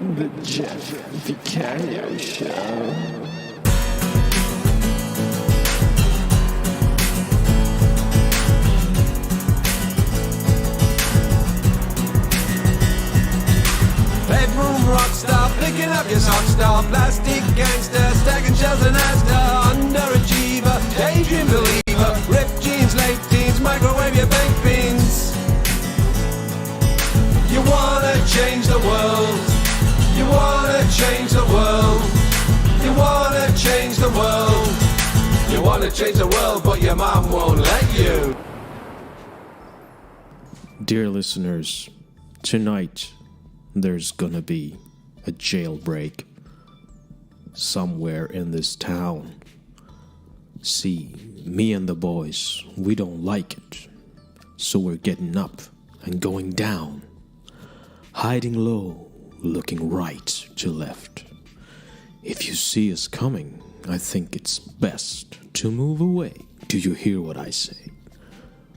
The Jeff Vicario Show. Bedroom rockstar, picking up your sock star, plastic gangster, stacking shells and Asda, underachiever, daydream believer, ripped jeans, late teens, microwave your baked beans. You wanna change the world. You wanna change the world. You wanna change the world. You wanna change the world, but your mom won't let you. Dear listeners, tonight there's gonna be a jailbreak somewhere in this town. See, me and the boys, we don't like it, so we're getting up and going down, hiding low, looking right to left. If you see us coming, I think it's best to move away. Do you hear what I say?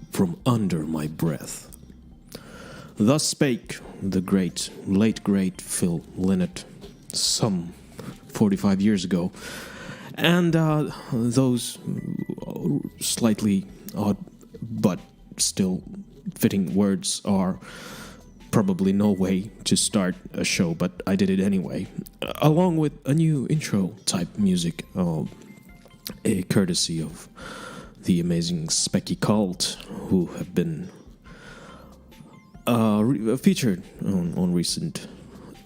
From under my breath. Thus spake the late great Phil Lynott, some 45 years ago. And those slightly odd but still fitting words are probably no way to start a show, but I did it anyway. Along with a new intro type music, a courtesy of the amazing Specky Cult, who have been featured on recent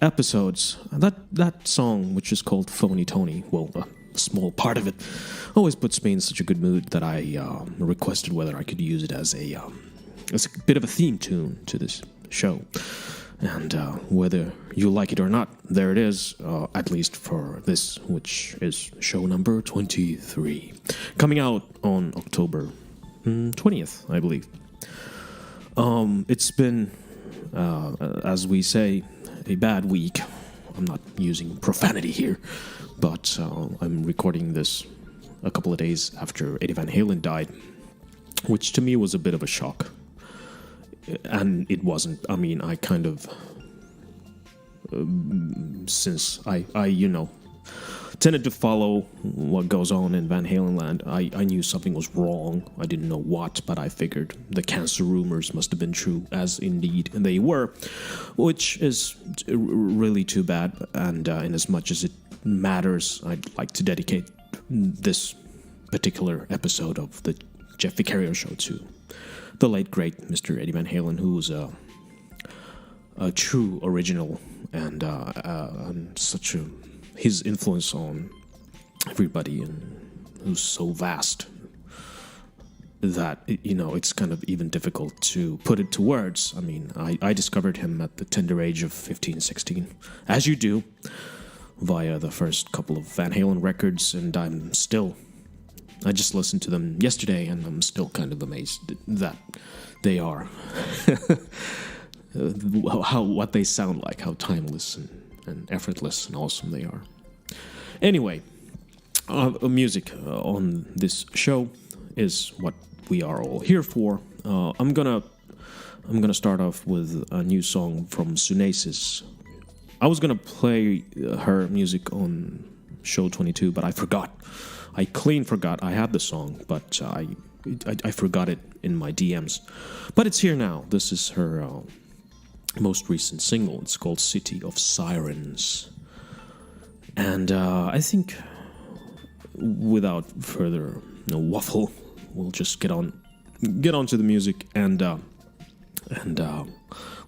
episodes. That song, which is called Phony Tony, well, a small part of it, always puts me in such a good mood that I requested whether I could use it as a bit of a theme tune to this show. And whether you like it or not, there it is, at least for this, which is show number 23, coming out on October 20th, I believe. It's been, as we say, a bad week. I'm not using profanity here, but I'm recording this a couple of days after Eddie Van Halen died, which to me was a bit of a shock. And it wasn't. I mean, I kind of, since I tended to follow what goes on in Van Halen land, I knew something was wrong. I didn't know what, but I figured the cancer rumors must have been true, as indeed they were, which is really too bad. And in as much as it matters, I'd like to dedicate this particular episode of the Jeff Vicario Show to the late great Mr. Eddie Van Halen, who was a true original, and his influence on everybody, and who's so vast that it's kind of even difficult to put it to words. I mean, I discovered him at the tender age of 15, 16, as you do, via the first couple of Van Halen records, and I just listened to them yesterday, and I'm still kind of amazed that they are what they sound like, how timeless and effortless and awesome they are. Anyway, music on this show is what we are all here for. I'm gonna start off with a new song from SUNESIS. I was gonna play her music on show 22, but I forgot. I clean forgot I had the song, but I forgot it in my DMs. But it's here now. This is her most recent single. It's called City of Sirens. And I think without further waffle, we'll just get on to the music and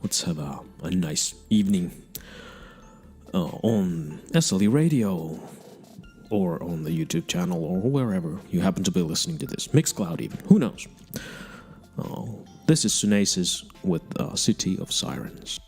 let's have a nice evening on SLE Radio, or on the YouTube channel, or wherever you happen to be listening to this. Mixcloud even, who knows? This is SUNESIS with City of Sirens.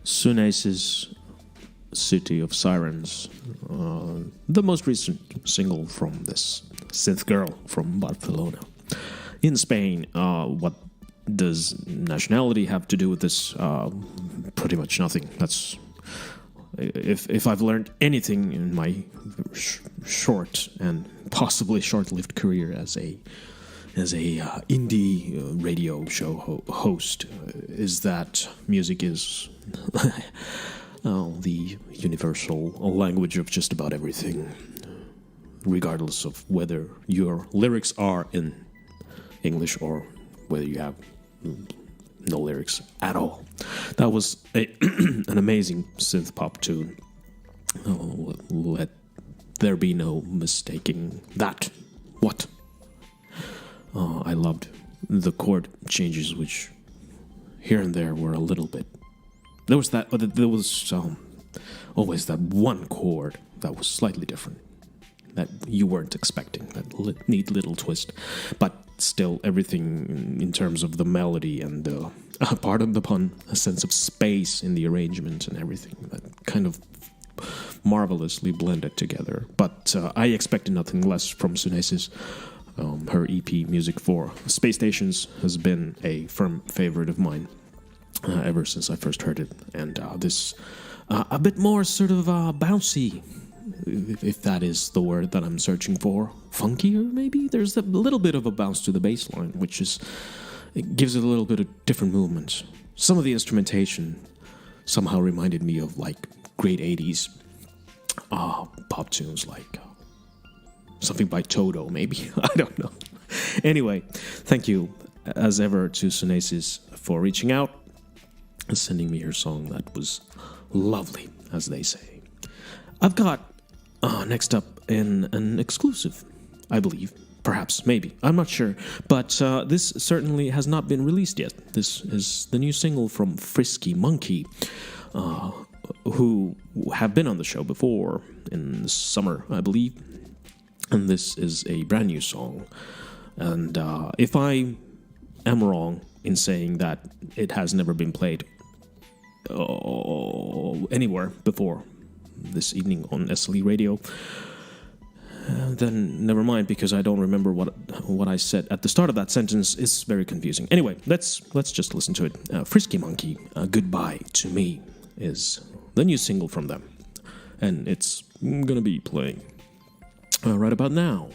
SUNESIS, City of Sirens, the most recent single from this synth girl from Barcelona. In Spain, what does nationality have to do with this? Pretty much nothing. That's if I've learned anything in my short and possibly short-lived career as a indie radio show host, is that music is the universal language of just about everything, regardless of whether your lyrics are in English or whether you have no lyrics at all. That was an amazing synth pop tune. Let there be no mistaking that. What? I loved the chord changes, which here and there were a little bit. There was always that one chord that was slightly different, that you weren't expecting, that neat little twist. But still, everything in terms of the melody and pardon the pun, a sense of space in the arrangement and everything, that kind of marvelously blended together. But I expected nothing less from SUNESIS. Her EP Music for Space Stations has been a firm favorite of mine ever since I first heard it. And this a bit more sort of bouncy, if that is the word that I'm searching for. Funkier, maybe? There's a little bit of a bounce to the bass line, which it gives it a little bit of different movements. Some of the instrumentation somehow reminded me of like great 80s pop tunes, like something by Toto, maybe. I don't know. Anyway, thank you as ever to SUNESIS for reaching out and sending me her song. That was lovely, as they say. I've got next up an exclusive, I believe. Perhaps, maybe. I'm not sure. But this certainly has not been released yet. This is the new single from Frisky Monkey, who have been on the show before in the summer, I believe. And this is a brand new song. And if I am wrong in saying that it has never been played anywhere before this evening on SLE Radio, then never mind, because I don't remember what I said at the start of that sentence. It's very confusing. Anyway, let's just listen to it. Frisky Monkey, Goodbye to Me, is the new single from them. And it's gonna be playing right about now.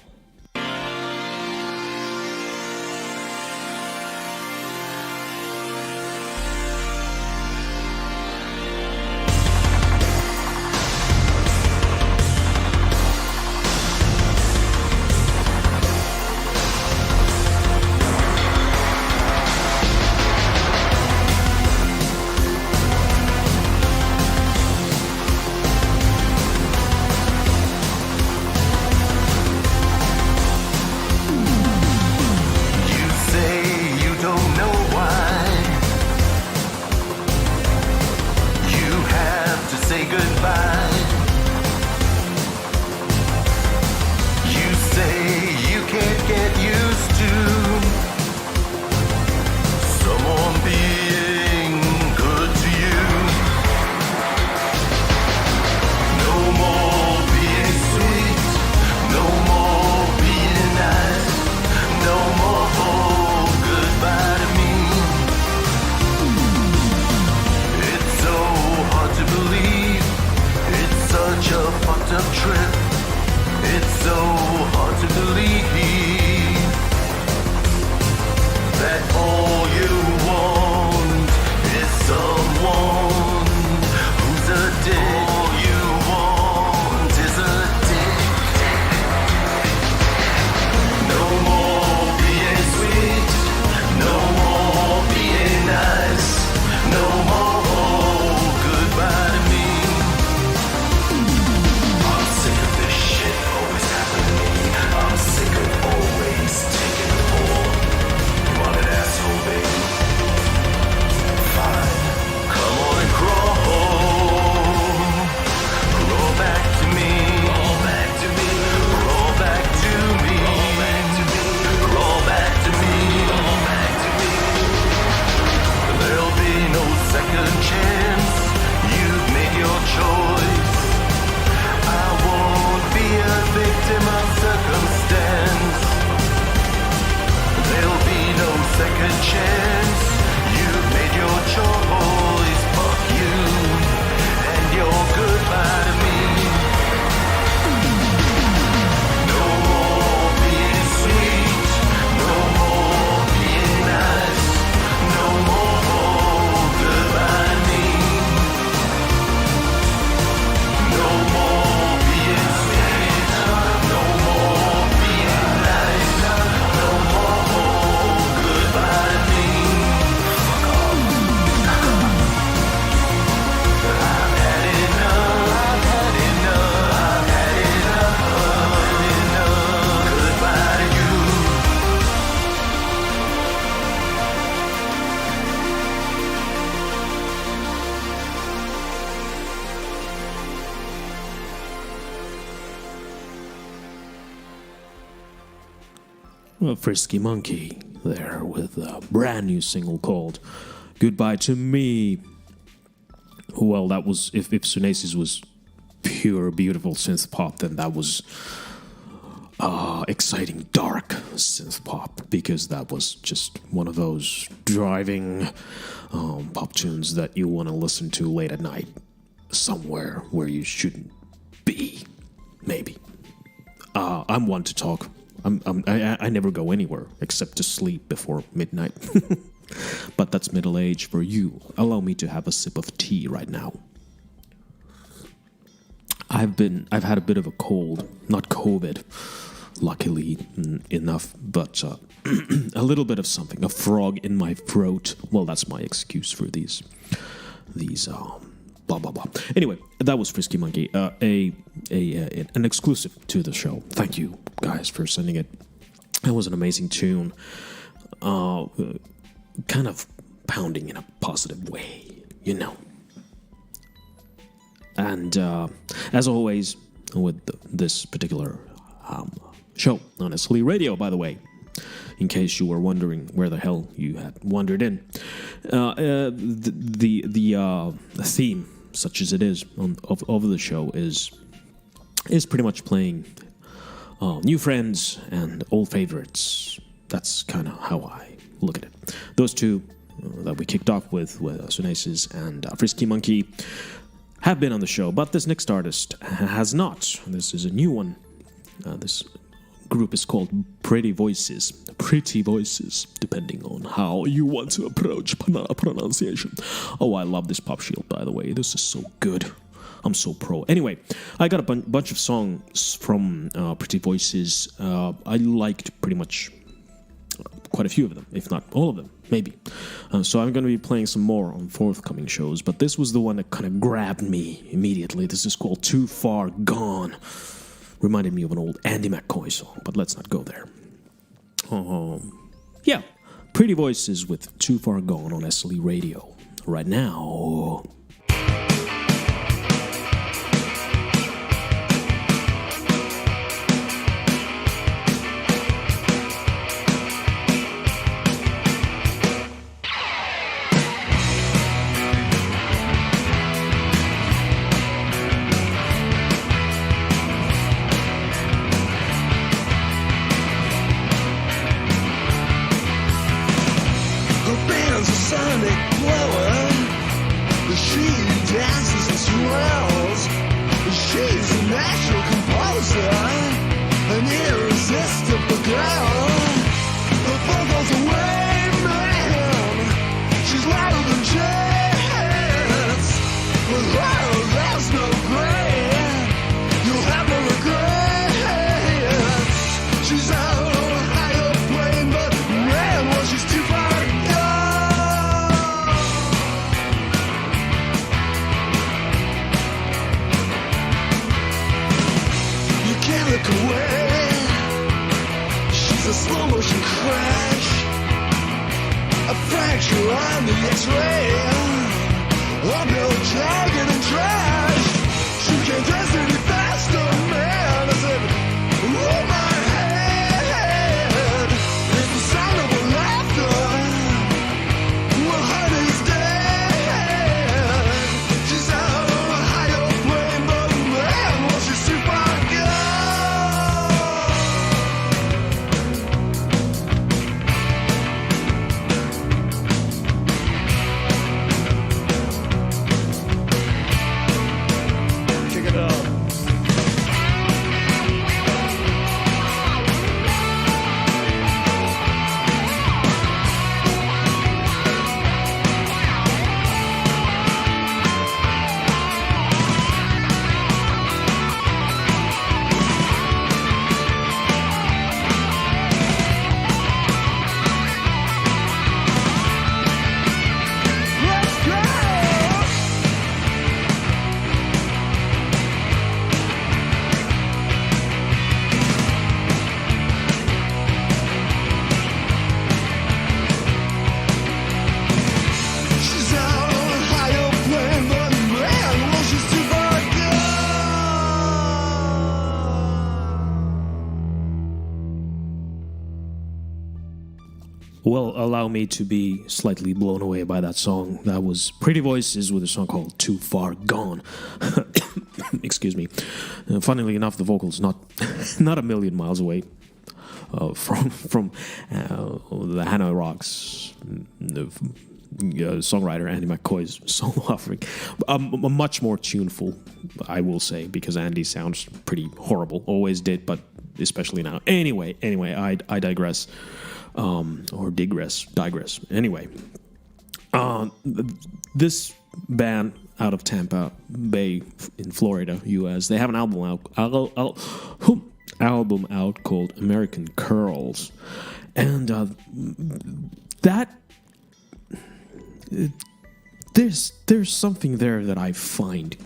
Sick of Frisky Monkey there with a brand new single called Goodbye to Me. Well, that was, if SUNESIS was pure, beautiful synth pop, then that was exciting, dark synth pop, because that was just one of those driving pop tunes that you want to listen to late at night somewhere where you shouldn't be, maybe. I'm one to talk. I never go anywhere except to sleep before midnight. But that's middle age for you. Allow me to have a sip of tea right now. I've had a bit of a cold, not COVID, luckily enough, but a little bit of something, a frog in my throat. Well, that's my excuse for these blah blah blah. Anyway, that was Frisky Monkey, an exclusive to the show. Thank you guys for sending it. That was an amazing tune. Kind of pounding in a positive way, you know. And as always, with this particular show on SLE Radio, by the way, in case you were wondering where the hell you had wandered in, the theme, such as it is of the show, is pretty much playing new friends and old favorites. That's kind of how I look at it. Those two that we kicked off with SUNESIS and Frisky Monkey have been on the show, but this next artist has not. This is a new one. This group is called Pretty Voices, depending on how you want to approach pronunciation. Oh, I love this pop shield, by the way. This is so good. I'm so pro. Anyway, I got a bunch of songs from Pretty Voices. I liked pretty much quite a few of them, if not all of them, maybe. So I'm going to be playing some more on forthcoming shows, but this was the one that kind of grabbed me immediately. This is called Too Far Gone. Reminded me of an old Andy McCoy song, but let's not go there. Yeah, Pretty Voices with Too Far Gone on SLE Radio. Right now... Well, allow me to be slightly blown away by that song. That was Pretty Voices with a song called Too Far Gone. Excuse me. Funnily enough, the vocals not a million miles away from the Hanoi Rocks songwriter Andy McCoy's solo offering. Much more tuneful, I will say, because Andy sounds pretty horrible. Always did, but especially now. Anyway, I digress. Or digress. Anyway, this band out of Tampa Bay in Florida, U.S., they have an album out called American Curls, and there's something there that I find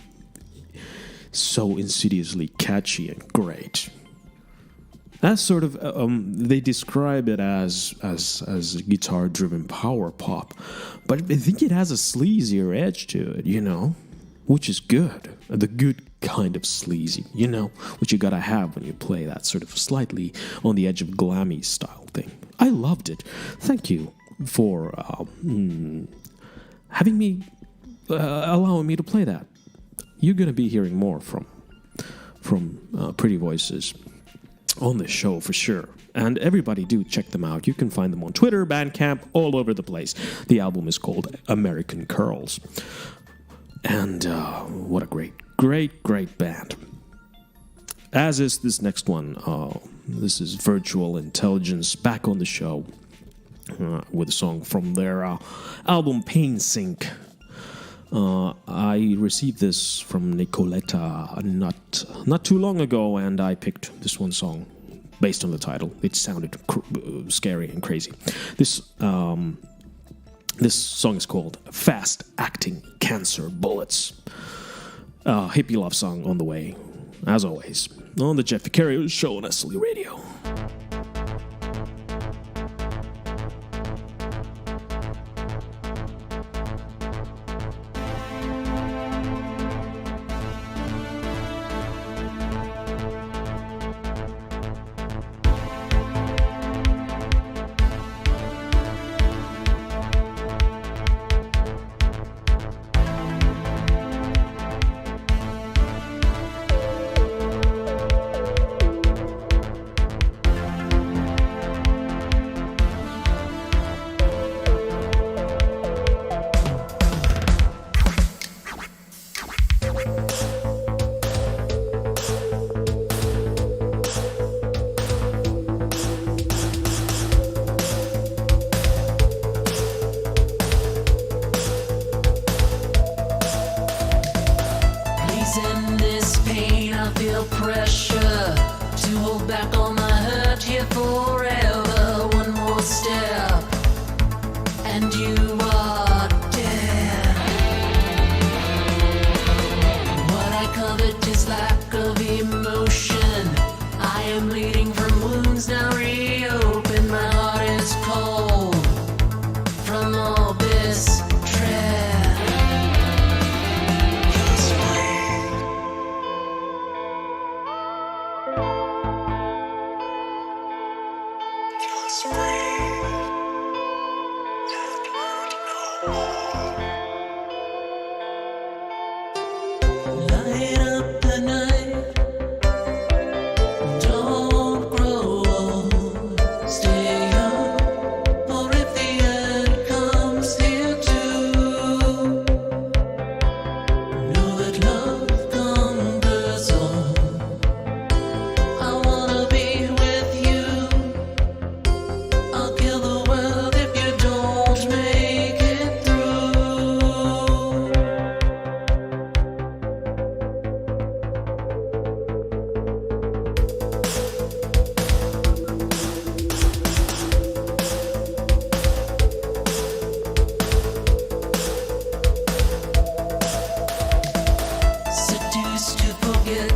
so insidiously catchy and great. That's sort of they describe it as guitar-driven power pop, but I think it has a sleazier edge to it, you know, which is good. The good kind of sleazy, you know, which you gotta have when you play that sort of slightly on the edge of glammy style thing. I loved it. Thank you for having me, allowing me to play that. You're gonna be hearing more from Pretty Voices on this show for sure. And everybody do check them out. You can find them on Twitter, Bandcamp, all over the place. The album is called American Curls. And what a great band. As is this next one. This is Virtual Intelligence back on the show with a song from their album Pain Sink. I received this from Nicoletta not too long ago, and I picked this one song based on the title. It sounded scary and crazy. This song is called Fast Acting Cancer Bullets. Hippie love song on the way, as always, on the Jeff Vicario Show on SLE Radio.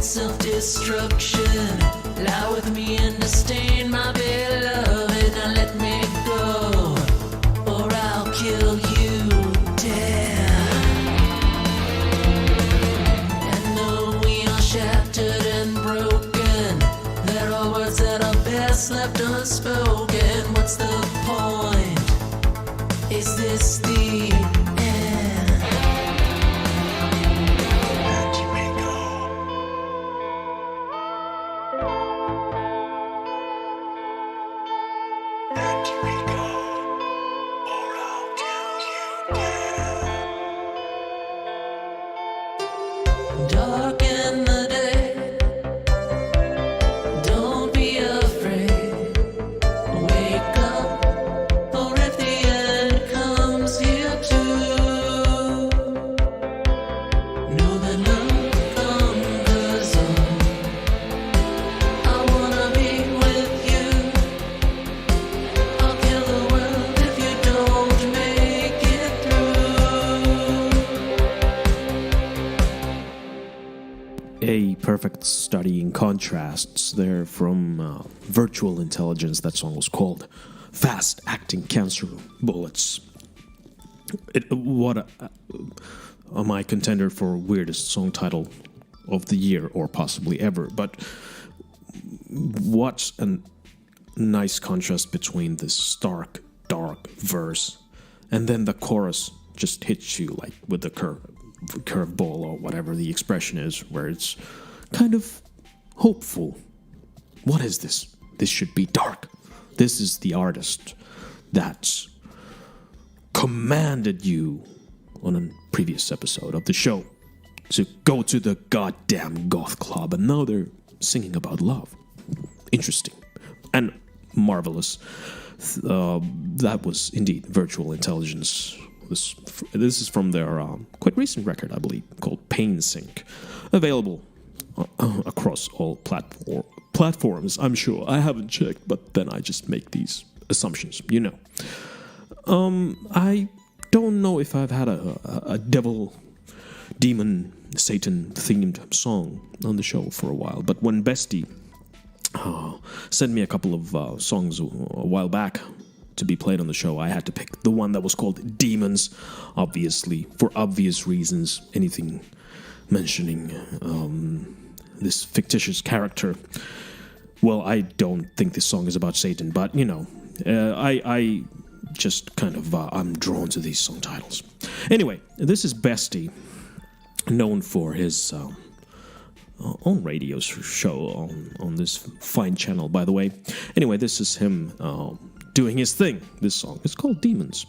Self-destruction, lie with me and disdain my beloved. Now let me go, or I'll kill you dead. And though we are shattered and broken, there are words that are best left unspoken. What's the point? Is this the end? Dark in the day, don't be afraid. Wake up, or if the end comes here too, know that love thunders on. I wanna be with you. I'll kill the world if you don't make it through. A perfect study in contrasts there from Virtual Intelligence. That song was called Fast Acting Cancer Bullets. What my contender for weirdest song title of the year or possibly ever. But what a nice contrast between this stark, dark verse and then the chorus just hits you like with the curveball or whatever the expression is, where it's kind of hopeful. What is this? This should be dark. This is the artist that commanded you on a previous episode of the show to go to the goddamn goth club, and now they're singing about love. Interesting and marvelous. That was indeed Virtual Intelligence. This is from their quite recent record, I believe, called Pain Sync, available across all platforms. I'm sure I haven't checked, but then I just make these assumptions, you know. I don't know if I've had a devil, demon, Satan themed song on the show for a while, but when Besty sent me a couple of songs a while back to be played on the show, I had to pick the one that was called Demons, obviously, for obvious reasons. Anything mentioning this fictitious character. Well, I don't think this song is about Satan, but, you know, I just kind of, I'm drawn to these song titles. Anyway, this is Besty, known for his own radio show on this fine channel, by the way. Anyway, this is him doing his thing. This song is called Demons.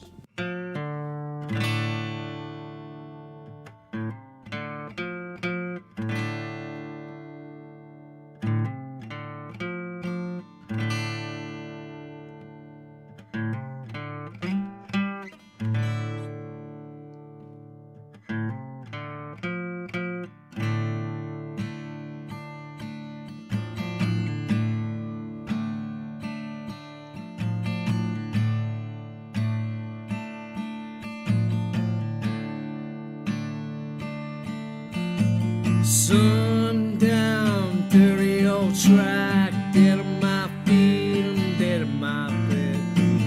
Sundown, dirty old track, dead of my feet and dead of my bed.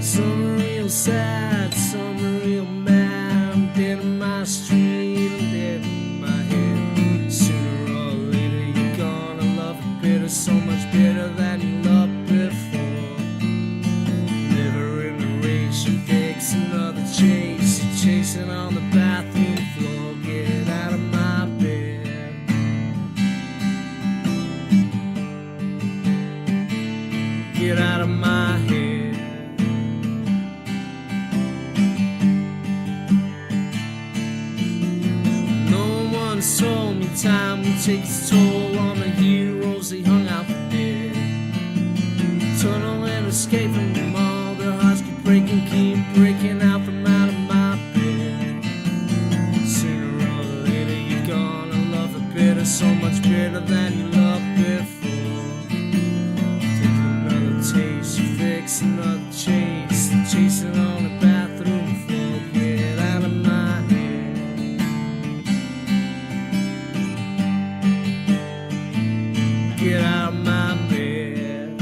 Some real sad, some real mad. I'm dead in my street and dead in my head. Sooner or later you're gonna love it better, so much better than you loved before. Never in a race, you takes another chase. You're chasing on the bathroom floor. Get out of my bed. Get out of my head. No one told me time would take its toll on the heroes they hung out for dead. Tunnel and escape from them all. Their hearts keep breaking out from out of my bed. Sooner or later you're gonna love it better, so much better than you loved before. Taste, you fix another chase, chasing on the bathroom floor. Get out of my head. Get out of my bed.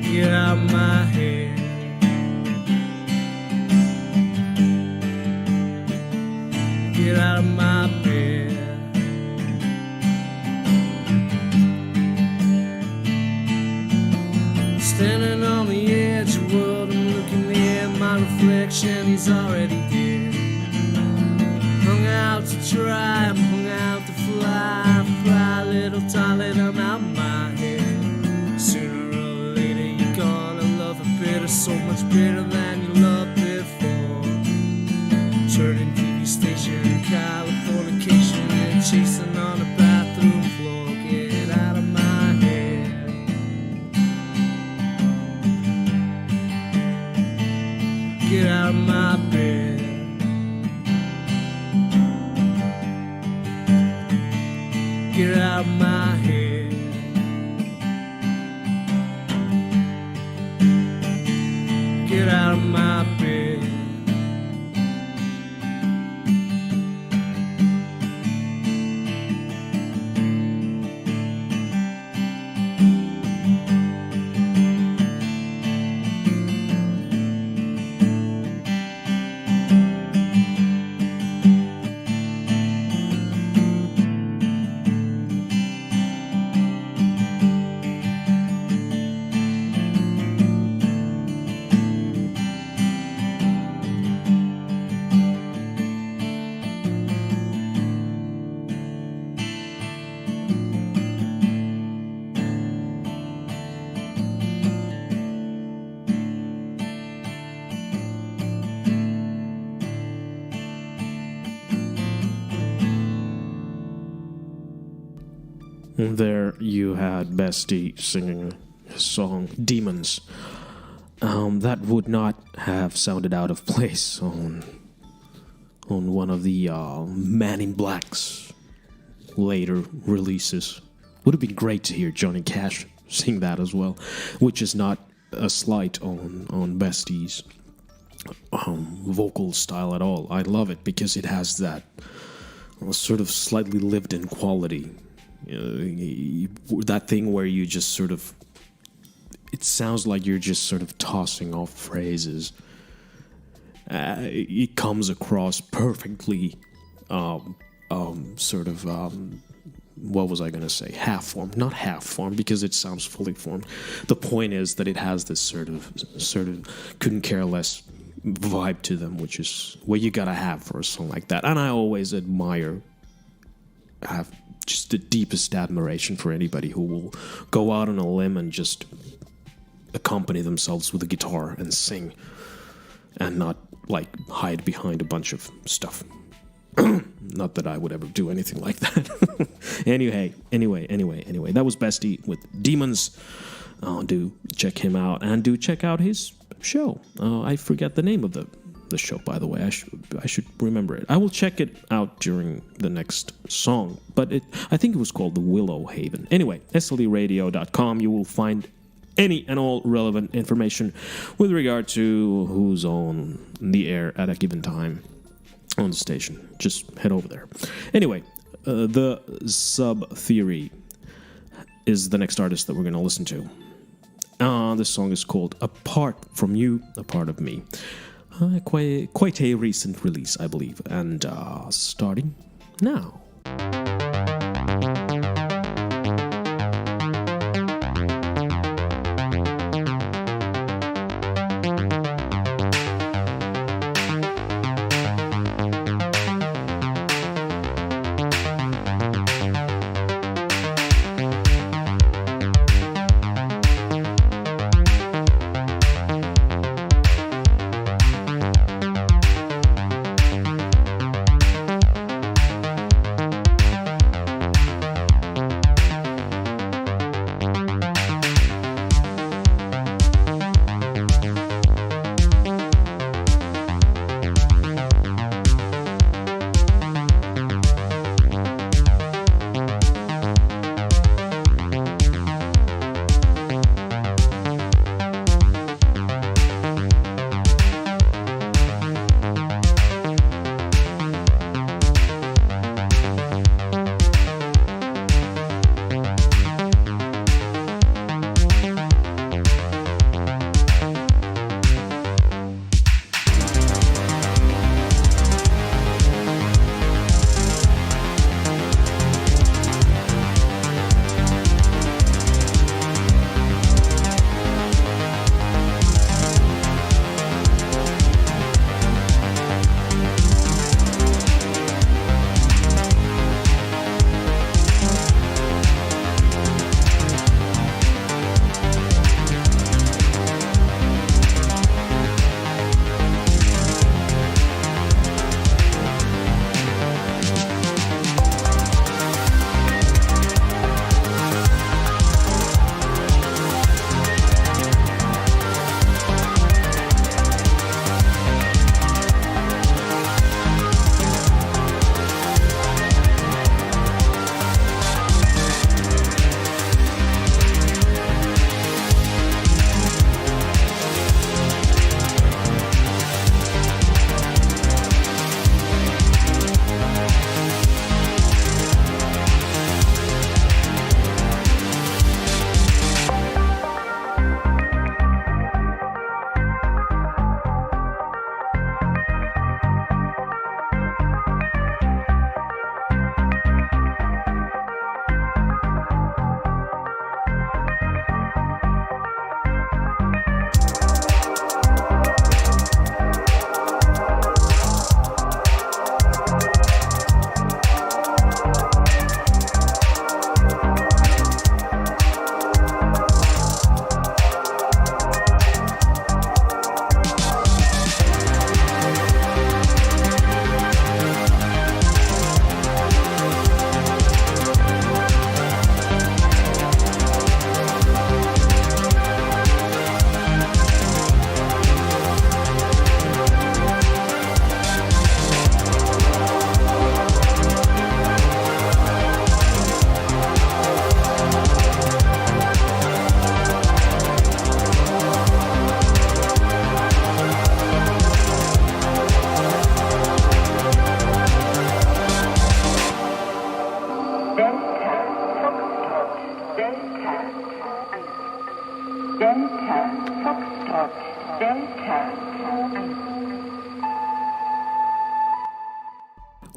Get out of my head. Get out of my bed. Standing and he's already dead. Hung out to try, I'm hung out to fly. Fly, little darling, I'm out my head. Sooner or later you're gonna love it bitter, so much better than you loved before. Turning TV station, Californication, and chasing on a bathroom floor. Get out of my head. Get out of my bed. Get out of my head. Get out of my bed. There you had Besty singing his song Demons. That would not have sounded out of place on one of the Man in Black's later releases. Would have been great to hear Johnny Cash sing that as well, which is not a slight on Besty's vocal style at all. I love it because it has that sort of slightly lived-in quality. That thing where you just sort of, it sounds like you're just sort of tossing off phrases. It comes across perfectly, what was I going to say? Half formed, not half formed, because it sounds fully formed. The point is that it has this sort of couldn't care less vibe to them, which is what you gotta have for a song like that. And I always have just the deepest admiration for anybody who will go out on a limb and just accompany themselves with a guitar and sing and not like hide behind a bunch of stuff. Not that I would ever do anything like that. Anyway, that was Besty with Demons. Do check him out, and do check out his show. I forget the name of the show, by the way. I should remember it. I will check it out during the next song, but I think it was called The Willow Haven. Anyway, sleradio.com. You will find any and all relevant information with regard to who's on the air at a given time on the station. Just head over there. Anyway, the Subtheory is the next artist that we're going to listen to. This song is called Apart From You, A Part of Me. Quite a recent release, I believe. And starting now.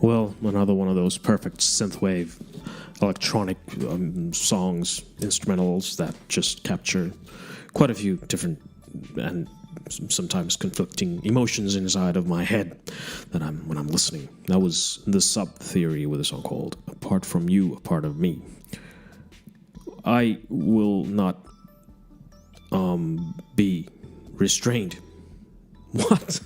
Well, another one of those perfect synthwave electronic songs, instrumentals that just capture quite a few different and sometimes conflicting emotions inside of my head when I'm listening. That was the Subtheory with a song called "Apart From You, a Part of Me." I will not be restrained. What?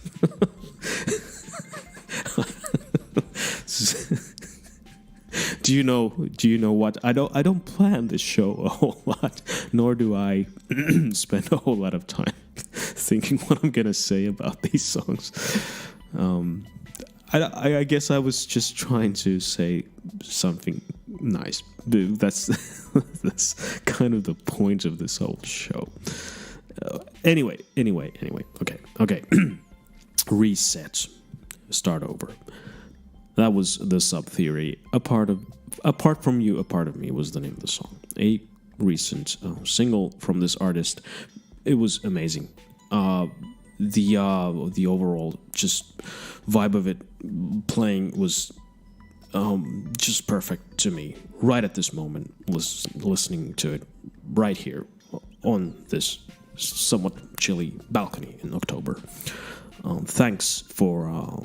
Do you know what? I don't plan this show a whole lot, nor do I spend a whole lot of time thinking what I'm gonna say about these songs. I guess I was just trying to say something nice. That's that's kind of the point of this whole show. Anyway. Okay. Reset. Start over. That was the Subtheory. Apart From You, a Part of Me was the name of the song. A recent single from this artist. It was amazing. The overall just vibe of it playing was just perfect to me. Right at this moment, listening to it right here on this somewhat chilly balcony in October. Thanks for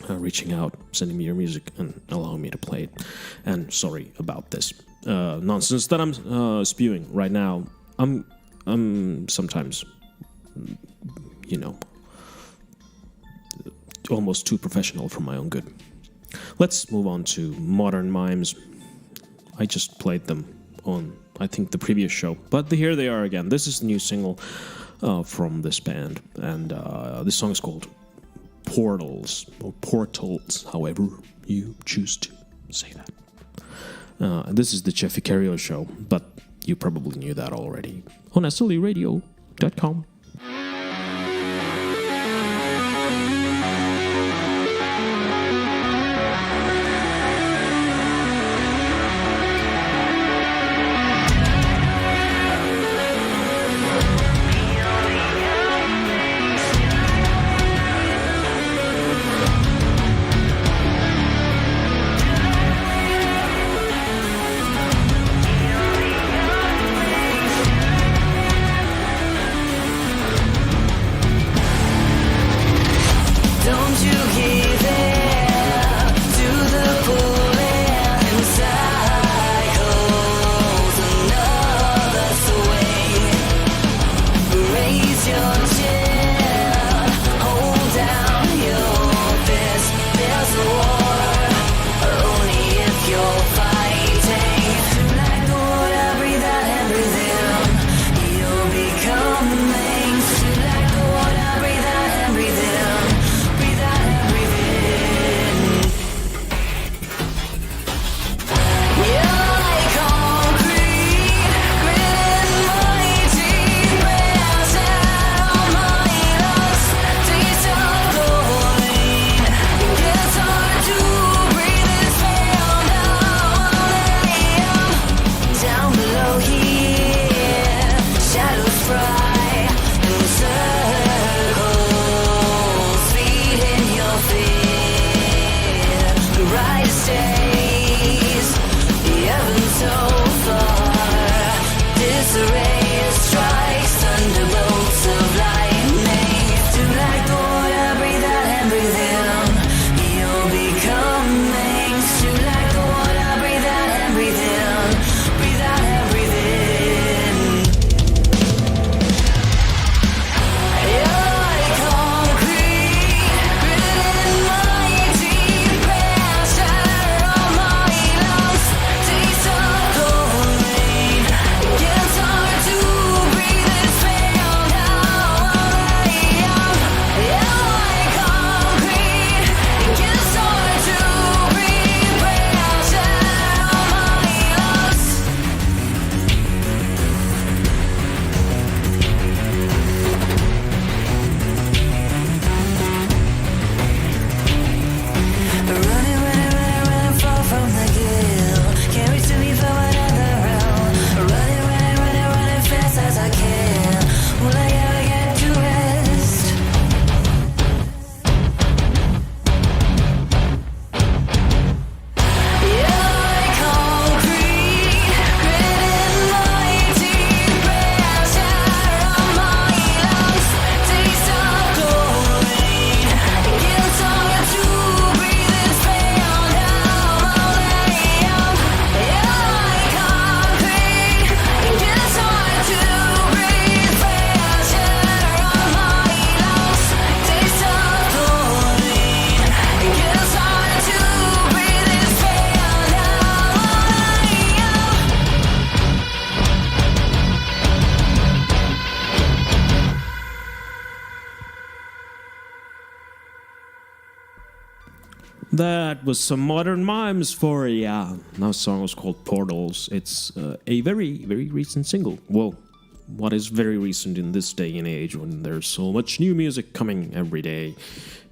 reaching out, sending me your music, and allowing me to play it. And sorry about this nonsense that I'm spewing right now. I'm sometimes, almost too professional for my own good. Let's move on to modern Mimes. I just played them on, I think, the previous show, but here they are again. This is the new single from this band, and this song is called Portals, or Portals, however you choose to say that. This is the Jeff Vicario show, but you probably knew that already on SLEradio.com. That was some modern Mimes for ya. That song was called Portals. It's a very, very recent single. Well, what is very recent in this day and age when there's so much new music coming every day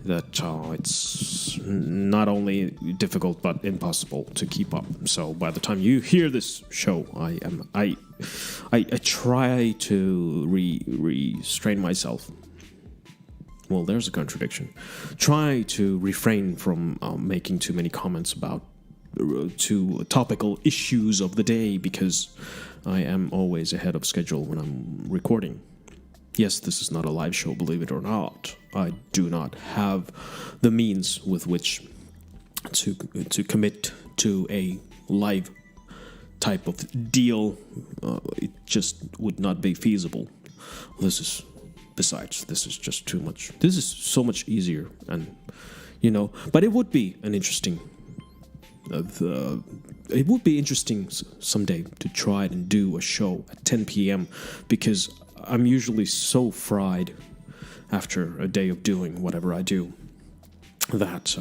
that it's not only difficult but impossible to keep up. So by the time you hear this show, I try to restrain myself. Well, there's a contradiction. Try to refrain from making too many comments about to topical issues of the day because I am always ahead of schedule when I'm recording. Yes, this is not a live show, believe it or not. I do not have the means with which to commit to a live type of deal. It just would not be feasible. Besides, this is just too much. This is so much easier, and but it would be an interesting. It would be interesting someday to try and do a show at 10 p.m. because I'm usually so fried after a day of doing whatever I do that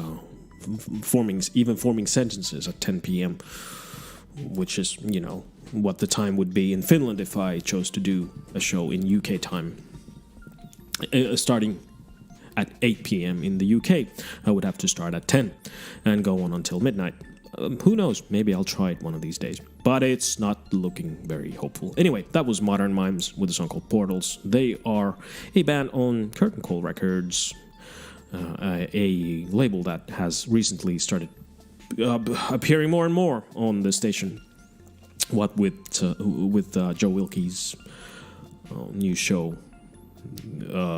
forming sentences at 10 p.m., which is what the time would be in Finland if I chose to do a show in UK time. Starting at 8 p.m. in the UK, I would have to start at 10 and go on until midnight. Who knows? Maybe I'll try it one of these days. But it's not looking very hopeful. Anyway, that was Modern Mimes with a song called Portals. They are a band on Curtain Call Records, a label that has recently started appearing more and more on the station. What with Joe Wilkie's new show.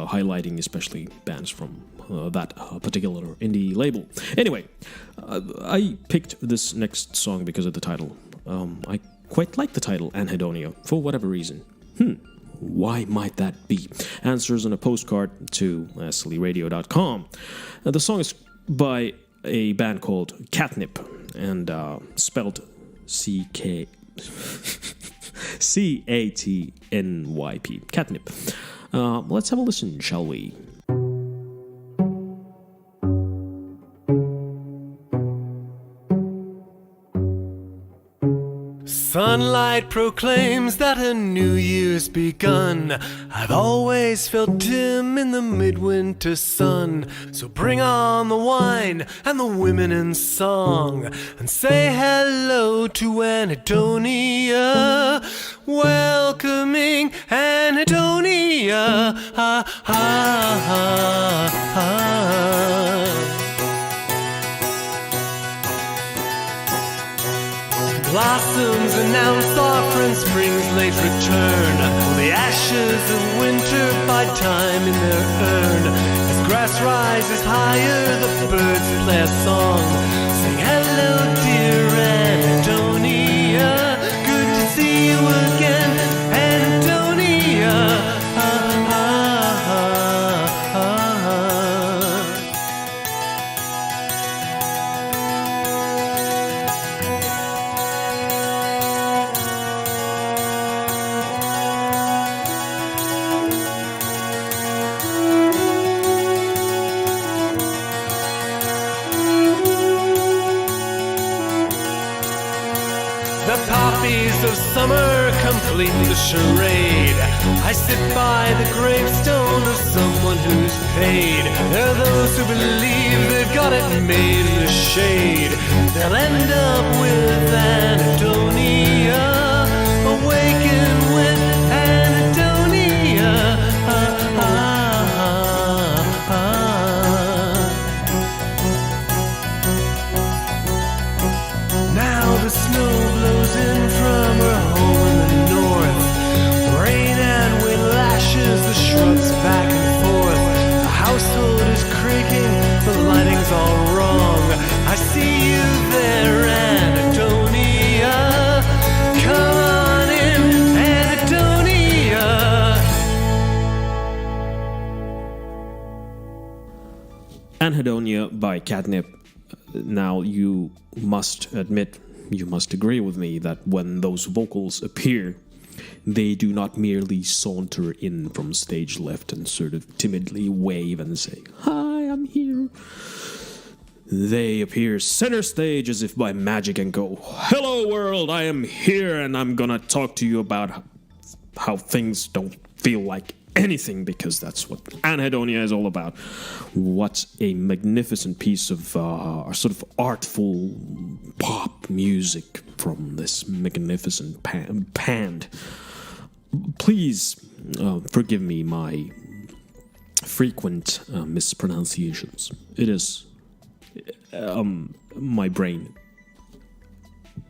Highlighting especially bands from that particular indie label. Anyway, I picked this next song because of the title. I quite like the title, Anhedonia, for whatever reason. Why might that be? Answers on a postcard to sillyradio.com. The song is by a band called Catnyp, and spelled C-K... C-A-T-N-Y-P. Catnyp. Let's have a listen, shall we? Sunlight proclaims that a new year's begun. I've always felt dim in the midwinter sun. So bring on the wine and the women in song, and say hello to Anhedonia, welcoming Anhedonia. Blossoms announce our friend spring's late return. The ashes of winter bide time in their urn. As grass rises higher, the birds play a song. Sing hello, dear Anhedonia. Good to see you again, Anhedonia. Of summer complete the charade. I sit by the gravestone of someone who's paid. There are those who believe they've got it made in the shade. They'll end up with Anhedonia, awaken with Anhedonia. Now the snow blows in from her home in the north. Rain and wind lashes the shrubs back and forth. The household is creaking, the lighting's all wrong. I see you there, Anhedonia. Come on in, Anhedonia. Anhedonia by Catnyp. Now you must admit, you must agree with me that when those vocals appear, they do not merely saunter in from stage left and sort of timidly wave and say, "Hi, I'm here." They appear center stage as if by magic and go, "Hello world, I am here and I'm gonna talk to you about how things don't feel like anything," because that's what Anhedonia is all about. What a magnificent piece of sort of artful pop music from this magnificent band. Please forgive me my frequent mispronunciations. It is my brain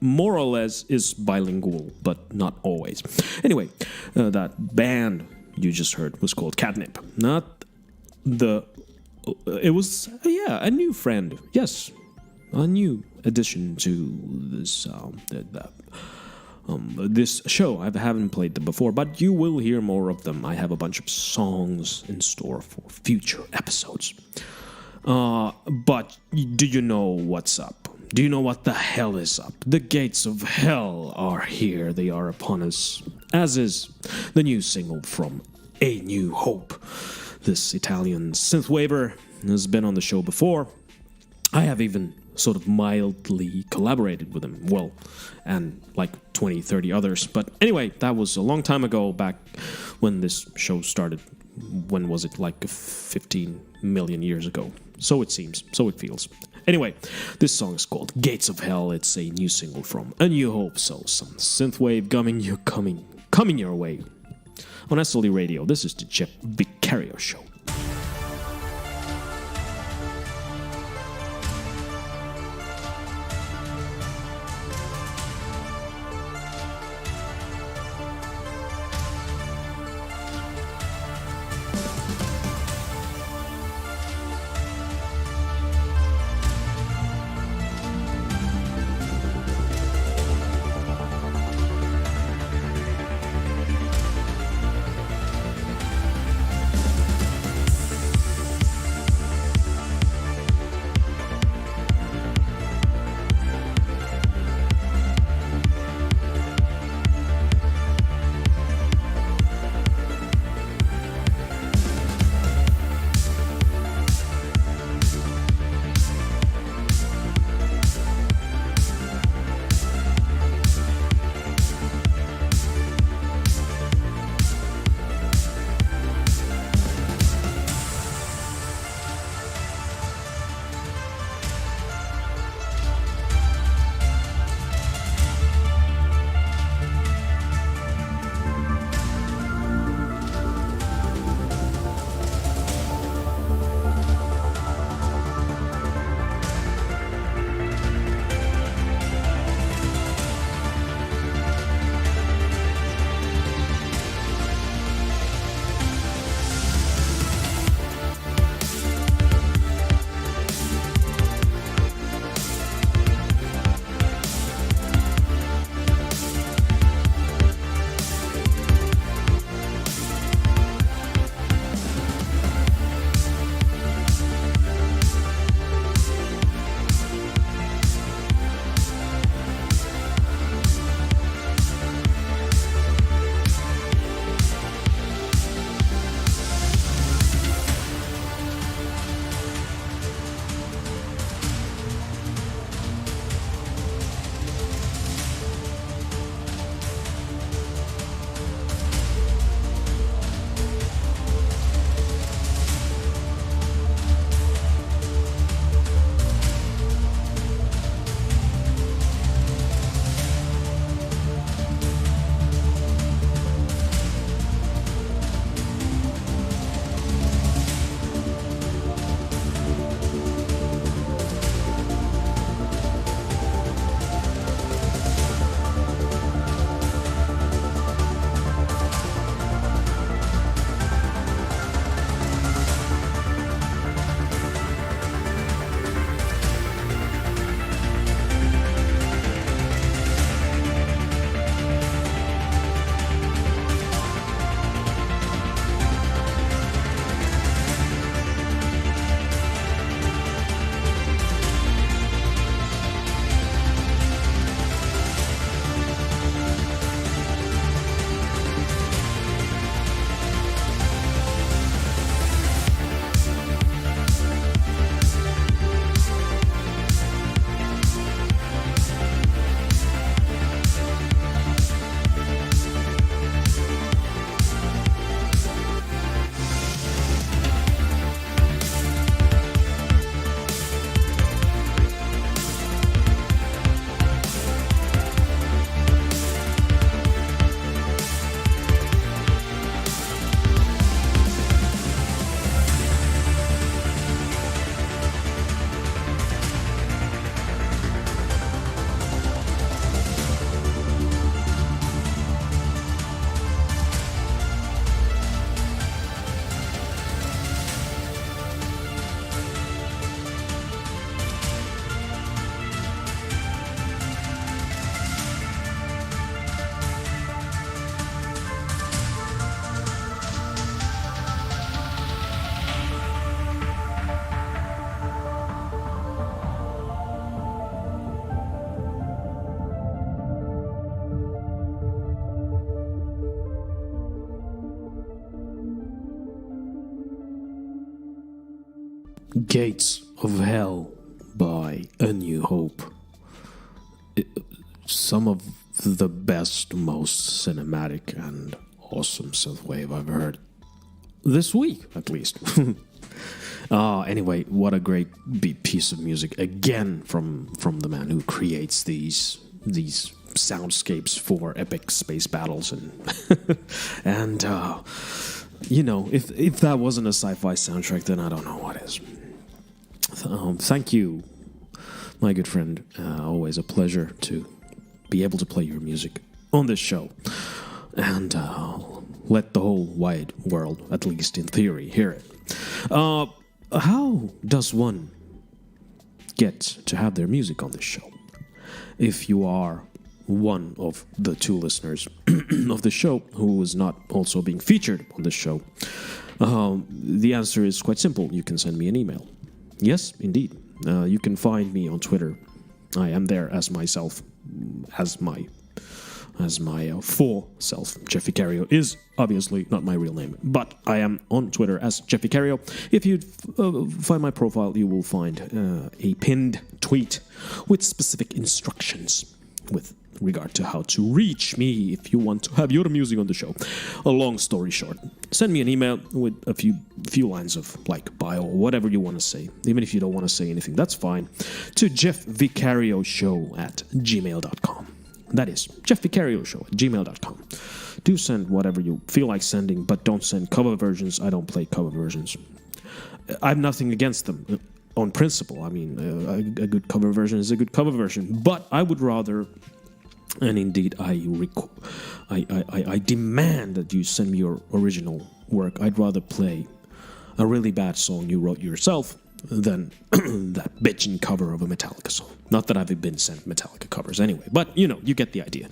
more or less is bilingual, but not always. Anyway, that band you just heard was called Catnyp. It was a new friend. Yes, a new addition to this this show. I haven't played them before, but you will hear more of them. I have a bunch of songs in store for future episodes. But do you know what's up? Do you know what the hell is up? The gates of hell are here. They are upon us. As is the new single from A New Hope. This Italian synthwaver has been on the show before. I have even sort of mildly collaborated with him. Well, and like 20, 30 others. But anyway, that was a long time ago, back when this show started. When was it? Like 15 million years ago. So it seems. So it feels. Anyway, this song is called Gates of Hell. It's a new single from A New Hope. So some synthwave coming your way. On SLD Radio, this is the Jeff Vicario Show. Gates of Hell by A New Hope. Some of the best, most cinematic and awesome synthwave I've heard. This week, at least. Anyway, what a great piece of music. Again, from the man who creates these soundscapes for epic space battles. And you know, if that wasn't a sci-fi soundtrack, then I don't know what is. Thank you, my good friend. Always a pleasure to be able to play your music on this show. And let the whole wide world, at least in theory, hear it. How does one get to have their music on this show? If you are one of the two listeners of the show who is not also being featured on this show, the answer is quite simple. You can send me an email. Yes, indeed. You can find me on Twitter. I am there as myself, as my full self. Jeff Vicario is obviously not my real name, but I am on Twitter as Jeff Vicario. If you find my profile, you will find a pinned tweet with specific instructions with regard to how to reach me if you want to have your music on the show. A long story short, send me an email with a few lines of like bio or whatever you want to say. Even if you don't want to say anything, that's fine. To jeffvicarioshow@gmail.com. That is jeffvicarioshow@gmail.com. Do send whatever you feel like sending, but don't send cover versions. I don't play cover versions. I have nothing against them on principle. I mean, a good cover version is a good cover version, but I would rather, and indeed I demand that you send me your original work. I'd rather play a really bad song you wrote yourself than that bitchin' cover of a Metallica song. Not that I've been sent Metallica covers anyway, but you know, you get the idea.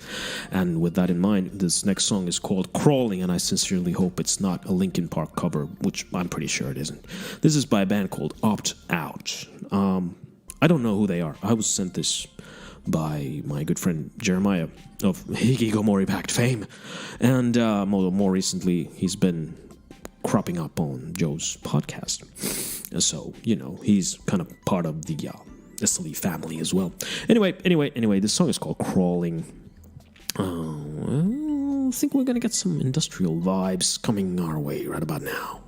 And with that in mind, this next song is called Crawling, and I sincerely hope it's not a Linkin Park cover, which I'm pretty sure it isn't. This is by a band called Opt Out. I don't know who they are. I was sent this by my good friend Jeremiah of Hikikomori Pact fame, and more recently he's been cropping up on Joe's podcast. So, you know, he's kind of part of the SLE family as well. Anyway, this song is called Crawling. I think we're going to get some industrial vibes coming our way right about now.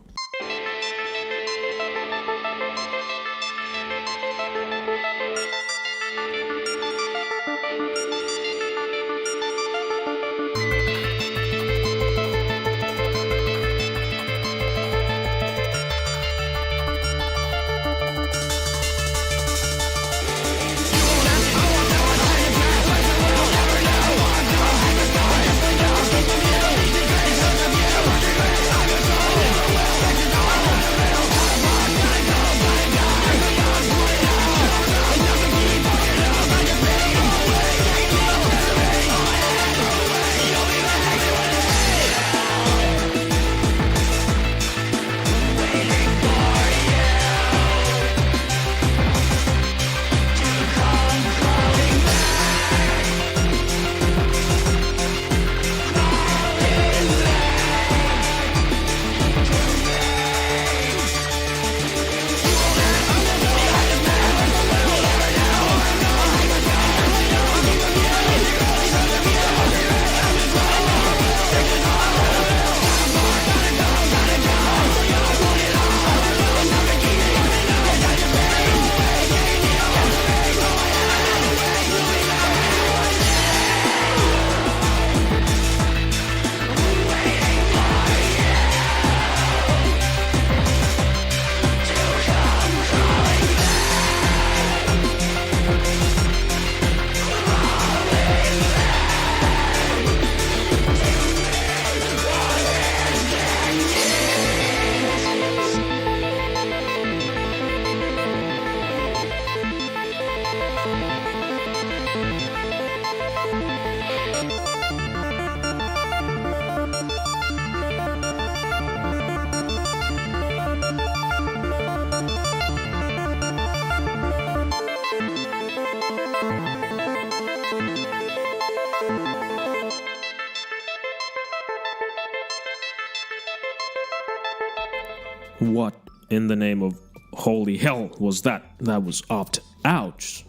What in the name of holy hell was that? That was opt out.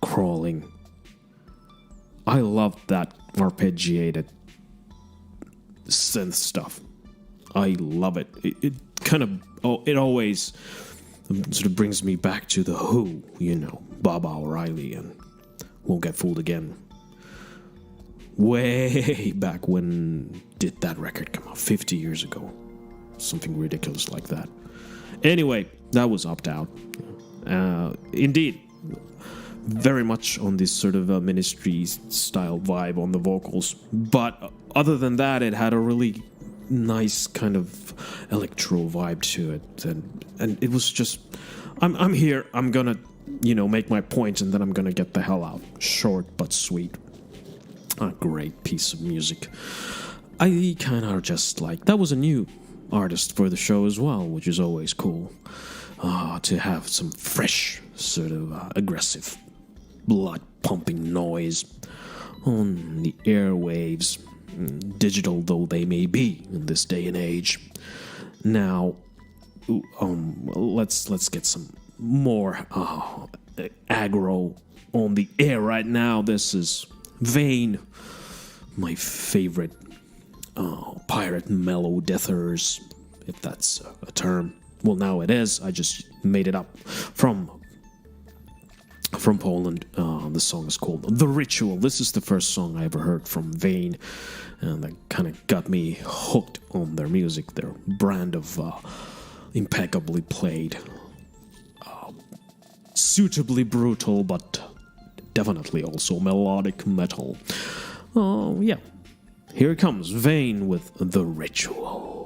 Crawling. I love that arpeggiated synth stuff. I love it. It kind of, it always sort of brings me back to the Who, you know, Bob O'Reilly and Won't Get Fooled Again. Way back when did that record come out? 50 years ago. Something ridiculous like that. Anyway, that was Opt Out. Indeed, very much on this sort of Ministry style vibe on the vocals. But other than that, it had a really nice kind of electro vibe to it. And it was just, I'm here, I'm gonna, you know, make my point and then I'm gonna get the hell out. Short but sweet. A great piece of music. I kind of just like, that was a new artist for the show as well, which is always cool. To have some fresh, sort of aggressive, blood-pumping noise on the airwaves, digital though they may be in this day and age. Now, let's get some more aggro on the air right now. This is Vane, my favorite pirate mellow-deathers, if that's a term. Well, now it is. I just made it up from Poland. The song is called The Ritual. This is the first song I ever heard from Vane, and that kind of got me hooked on their music, their brand of impeccably played, suitably brutal, but definitely also melodic metal. Oh, yeah. Here it comes, Vane with The Ritual.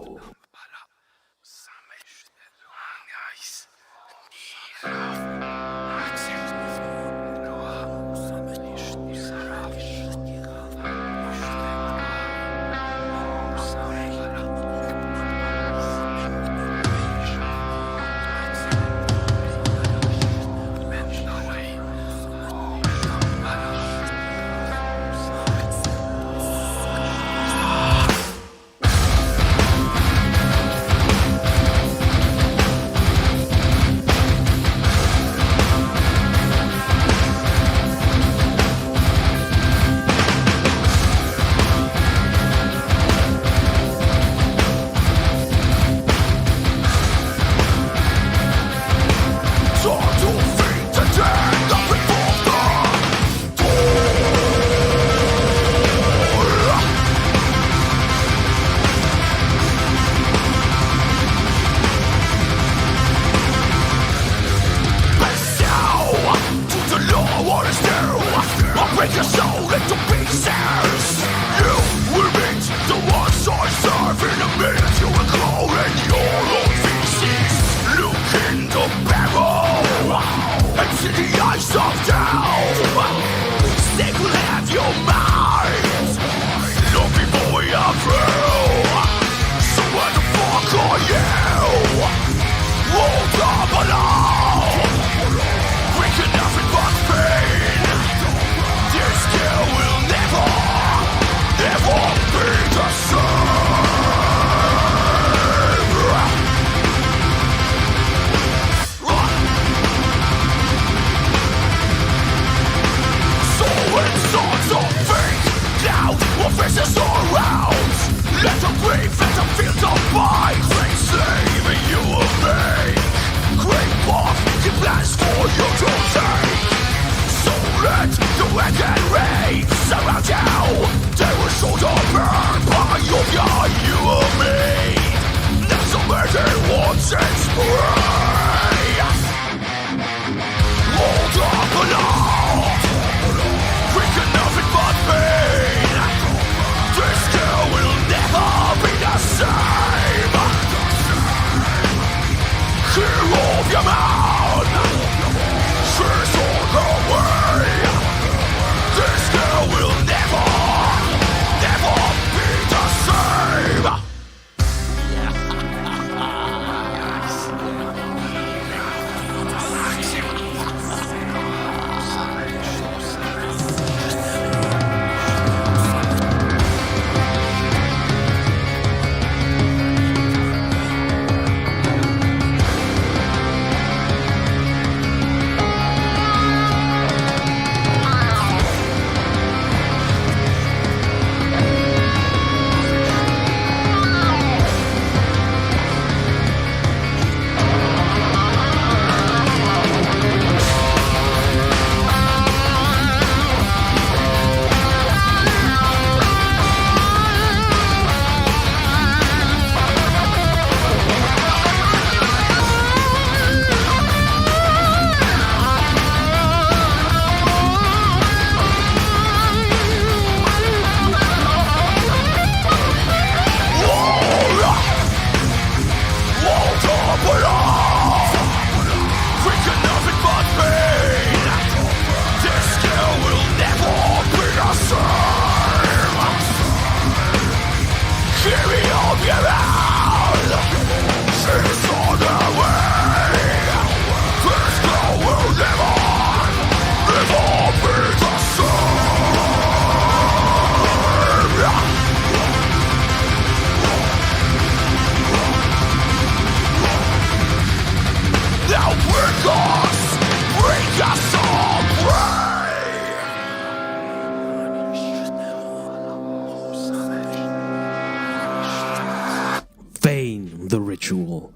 Ritual.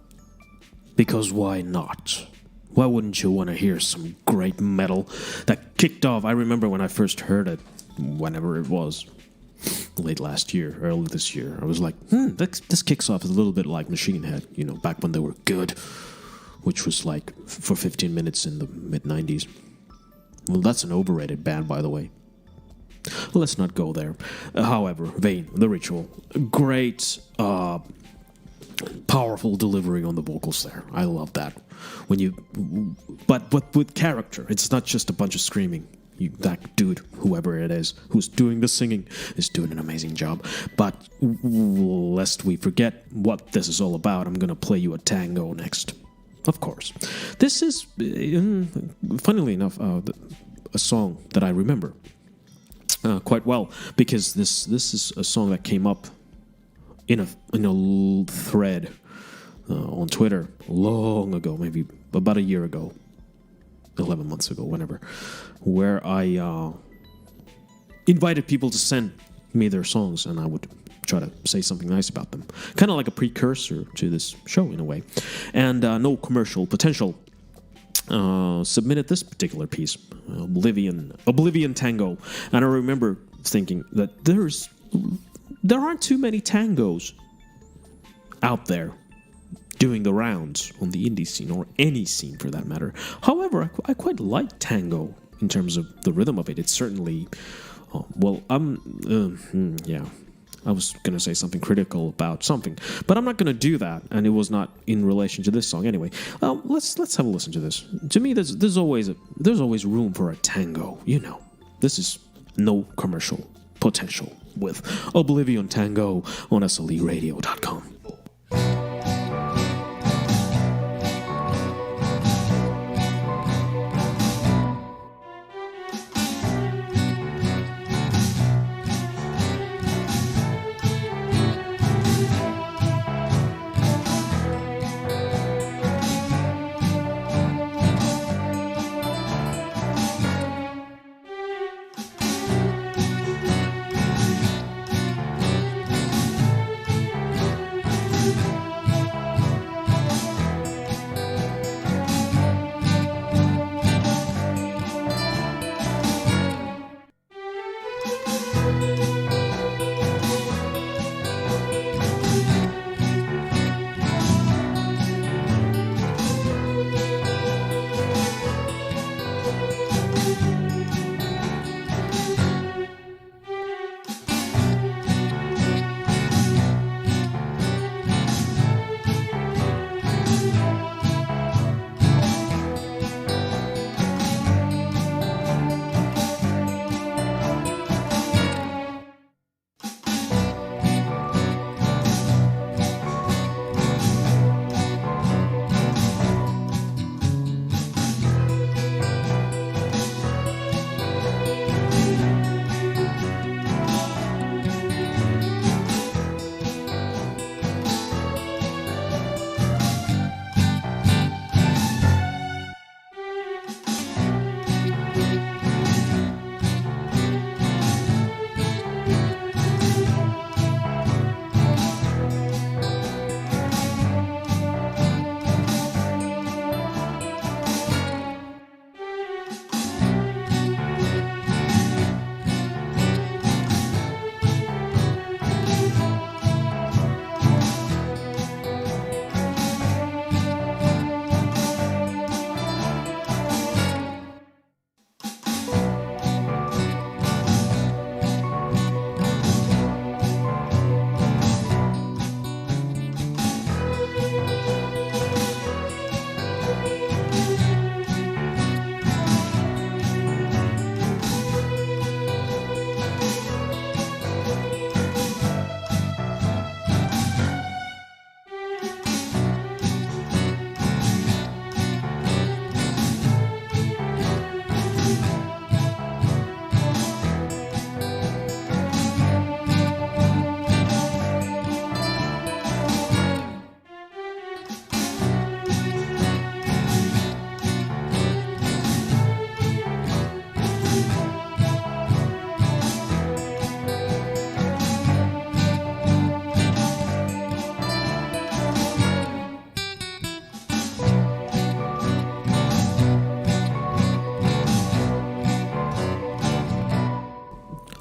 Because why not? Why wouldn't you want to hear some great metal that kicked off? I remember when I first heard it, whenever it was, late last year, early this year. I was like, this kicks off a little bit like Machine Head, back when they were good, which was like for 15 minutes in the mid-90s. Well, that's an overrated band, by the way. Let's not go there. However, Vane, The Ritual, great, powerful delivery on the vocals there. I love that. But with character. It's not just a bunch of screaming. That dude, whoever it is, who's doing the singing, is doing an amazing job. But lest we forget what this is all about, I'm gonna play you a Tango next. Of course. This is, funnily enough, a song that I remember quite well, because this is a song that came up in a thread on Twitter long ago, maybe about a year ago, 11 months ago, whenever, where I invited people to send me their songs, and I would try to say something nice about them. Kind of like a precursor to this show, in a way. And No Commercial Potential submitted this particular piece, Oblivion Tango. And I remember thinking that there aren't too many tangos out there doing the rounds on the indie scene, or any scene for that matter. However, I quite like tango in terms of the rhythm of it. It's certainly, I was going to say something critical about something, but I'm not going to do that, and it was not in relation to this song anyway. Let's have a listen to this. To me, there's always room for a tango, This is No Commercial Potential with Oblivion Tango on SLEradio.com.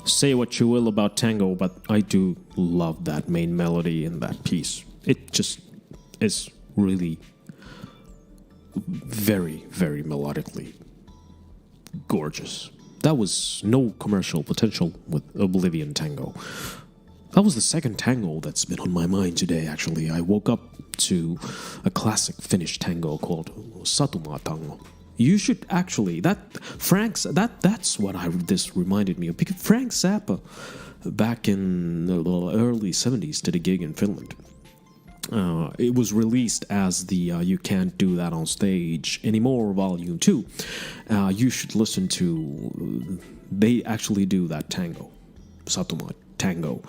say what you will about Tango, but I do love that main melody in that piece. It just is really very, very melodically gorgeous. That was no commercial potential with Oblivion Tango. That was the second tango that's been on my mind today, actually. I woke up to a classic Finnish tango called Satuma Tango. You should actually, that's what this reminded me of, because Frank Zappa back in the early 70s did a gig in Finland. It was released as the You Can't Do That on Stage Anymore Volume 2. You should listen to, they actually do that tango, Satuma Tango.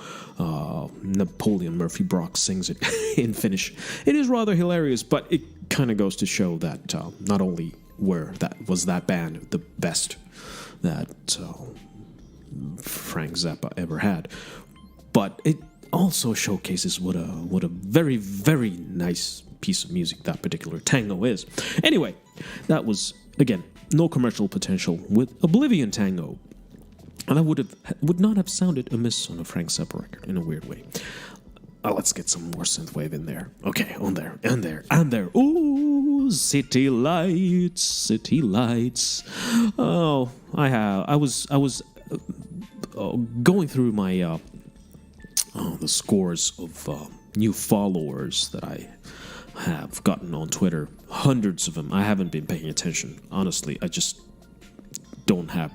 Napoleon Murphy Brock sings it in Finnish. It is rather hilarious, but it kind of goes to show that not only was that band the best that Frank Zappa ever had, but it also showcases what a very, very nice piece of music that particular tango is. Anyway, that was, again, no commercial potential with Oblivion Tango. And that would not have sounded amiss on a Frank Zappa record in a weird way. Let's get some more synthwave in there. Okay, on there, and there, and there. Ooh, city lights. Oh, I was going through my the scores of new followers that I have gotten on Twitter. Hundreds of them. I haven't been paying attention. Honestly, I just don't have.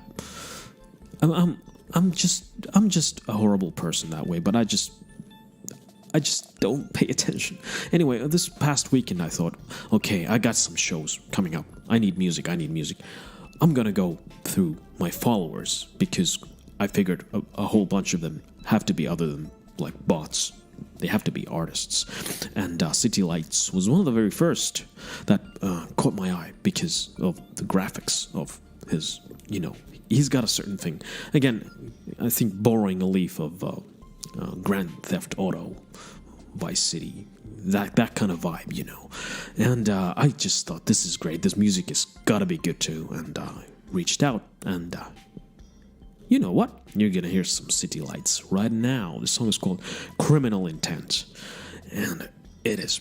I'm just a horrible person that way, but I just don't pay attention. Anyway, this past weekend I thought, okay, I got some shows coming up. I need music. I'm gonna go through my followers because I figured a whole bunch of them have to be other than like bots. They have to be artists. And Zitilites was one of the very first that caught my eye because of the graphics of his, he's got a certain thing. Again, I think borrowing a leaf of Grand Theft Auto, Vice City, that kind of vibe, And I just thought, this is great. This music has got to be good too. And I reached out, and you know what? You're going to hear some Zitilites right now. The song is called Criminal Intent. And it is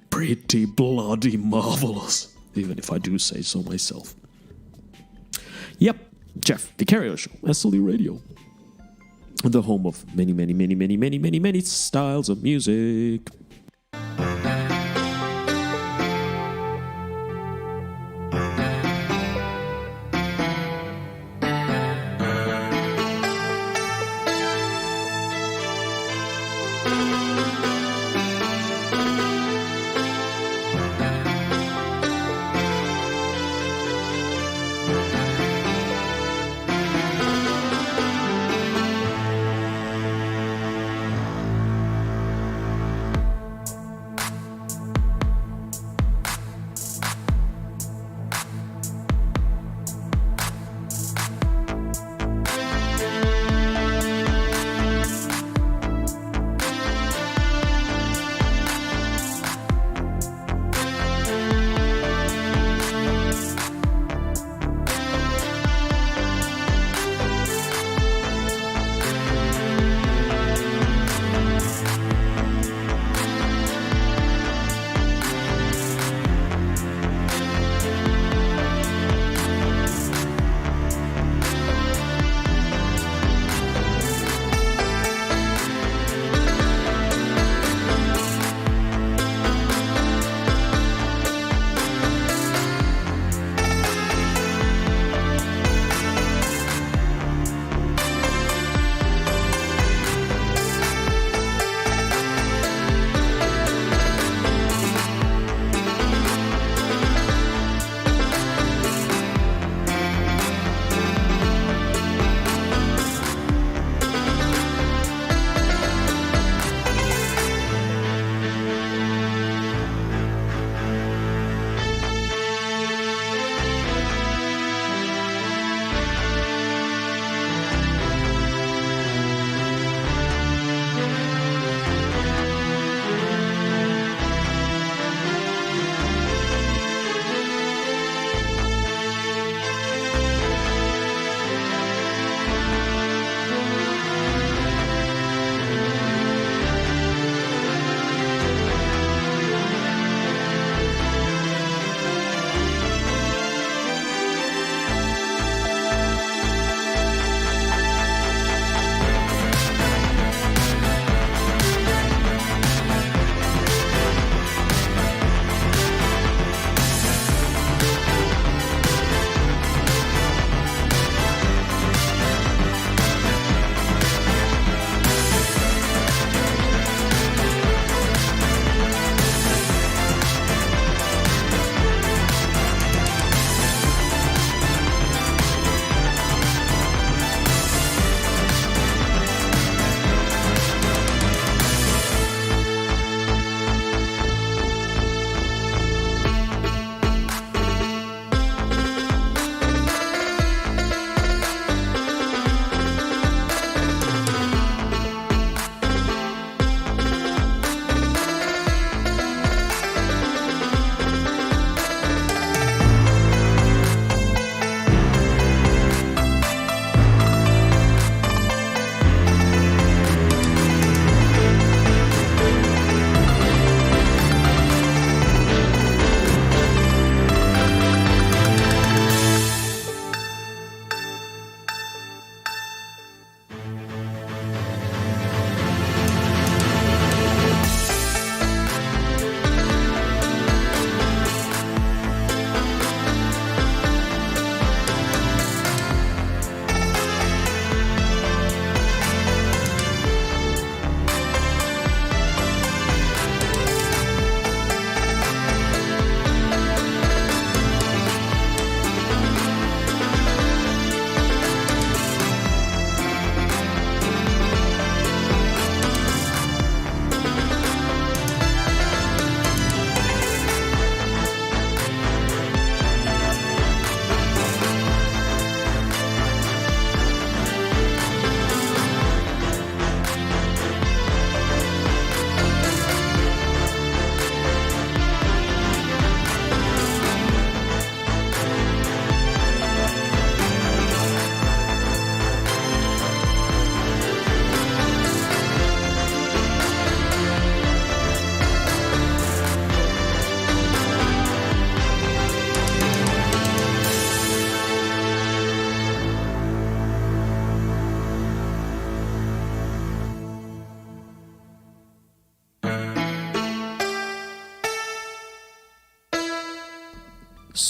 pretty bloody marvelous, even if I do say so myself. Yep, Jeff Vicario Show, SLE Radio. The home of many styles of music.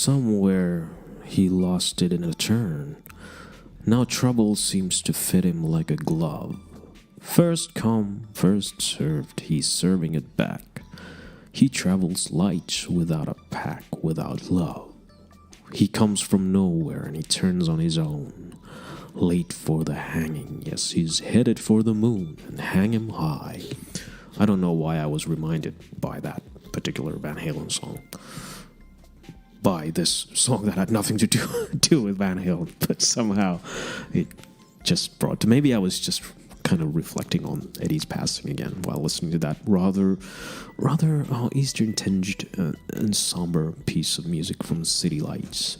Somewhere he lost it in a turn. Now trouble seems to fit him like a glove. First come, first served, he's serving it back. He travels light without a pack, without love. He comes from nowhere and he turns on his own. Late for the hanging, yes, he's headed for the moon and hang him high. I don't know why I was reminded by that particular Van Halen song. By this song that had nothing to do with Van Halen, but somehow it just brought to... Maybe I was just kind of reflecting on Eddie's passing again while listening to that rather Eastern-tinged and somber piece of music from Zitilites.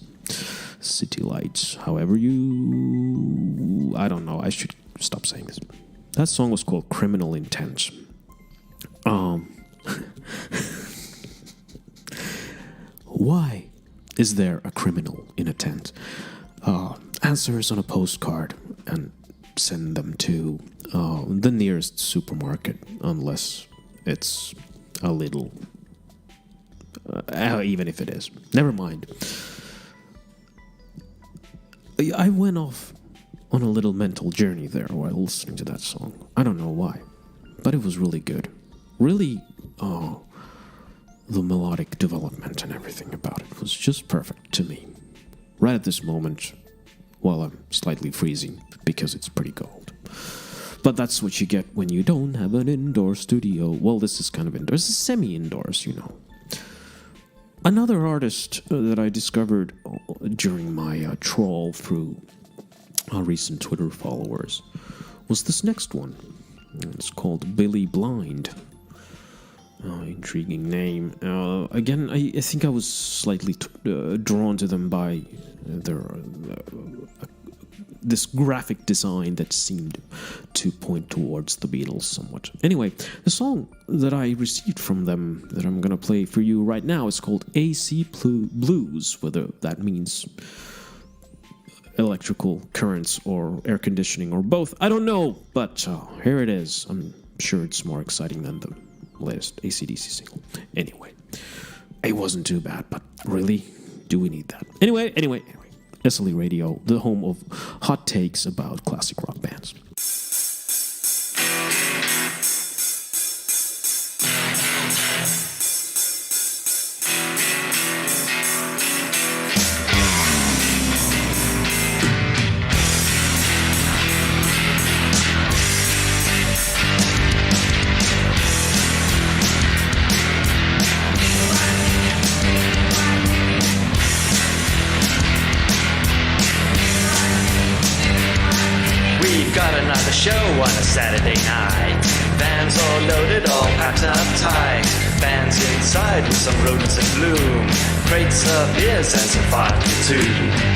However you... I don't know, I should stop saying this. That song was called Criminal Intent. Why is there a criminal in a tent? Answers on a postcard and send them to the nearest supermarket, unless it's a little... even if it is. Never mind. I went off on a little mental journey there while listening to that song. I don't know why, but it was really good. Really, the melodic development and everything about it was just perfect to me. Right at this moment, while I'm slightly freezing because it's pretty cold. But that's what you get when you don't have an indoor studio. Well, this is kind of indoors. It's semi-indoors, you know. Another artist that I discovered during my trawl through recent Twitter followers was this next one. It's called Blynde. Intriguing name. Again, I think I was slightly drawn to them by their this graphic design that seemed to point towards the Beatles somewhat. Anyway, the song that I received from them that I'm going to play for you right now is called AC Blues, whether that means electrical currents or air conditioning or both. I don't know, but here it is. I'm sure it's more exciting than the latest AC/DC single. Anyway, it wasn't too bad, but really, do we need that? Anyway. SLE Radio, the home of hot takes about classic rock bands. Got another show on a Saturday night. Vans all loaded, all packed up tight. Bands inside with some rodents in bloom. Crates of beers and some vodka too.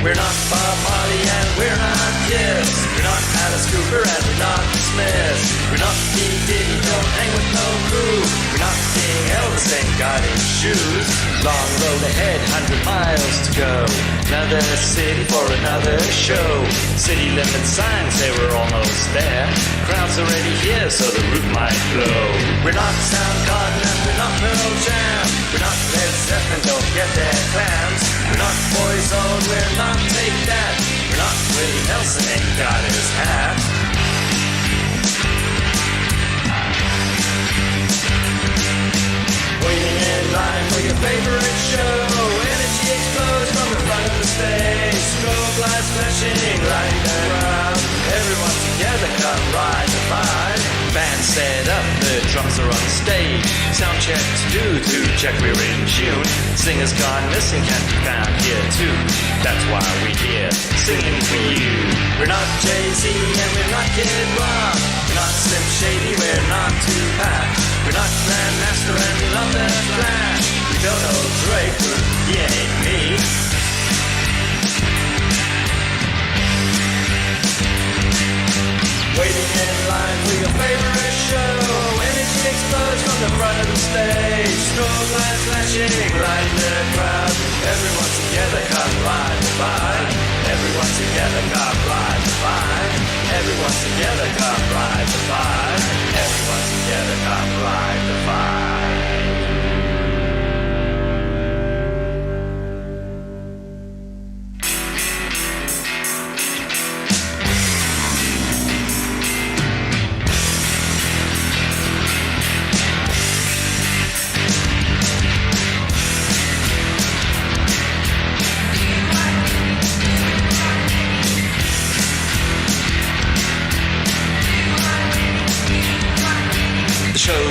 We're not Bob Marley and we're not Kiss. We're not Alice Cooper and we're not the Smiths. We're not P. Diddy, don't hang with no crew. We're not King Elvis, ain't got his shoes. Long road ahead, 100 miles to go. Another city for another show. City limit signs say we're almost there. Crowd's already here, so the roof might blow. We're not Soundgarden and we're not Pearl Jam. We're not Led Zeppelin, don't get their clams. We're not Boyzone, we're not Take That. We're not Willie Nelson, ain't got his hat. Waiting in line for your favorite show. Energy explodes from the front of the stage. Strobe lights flashing, lighting the crowd. Everyone together, come ride the vibe. Band set up, the drums are on stage. Sound checks due to check we're in tune. Singers gone missing, can't be found here too. That's why we're here, singing for you. We're not Jay-Z and we're not Kid Rock. We're not Slim Shady, we're not Tupac. We're not Grandmaster and we love the Flash. We don't know Drake, he ain't me. Waiting in line for your favorite show. Energy explodes from the front of the stage. Strobe lights flashing, lighting the crowd. Everyone together, come ride the vibe. Everyone together, come ride the vibe. Everyone together, come ride the vibe. Everyone together, come ride the vibe.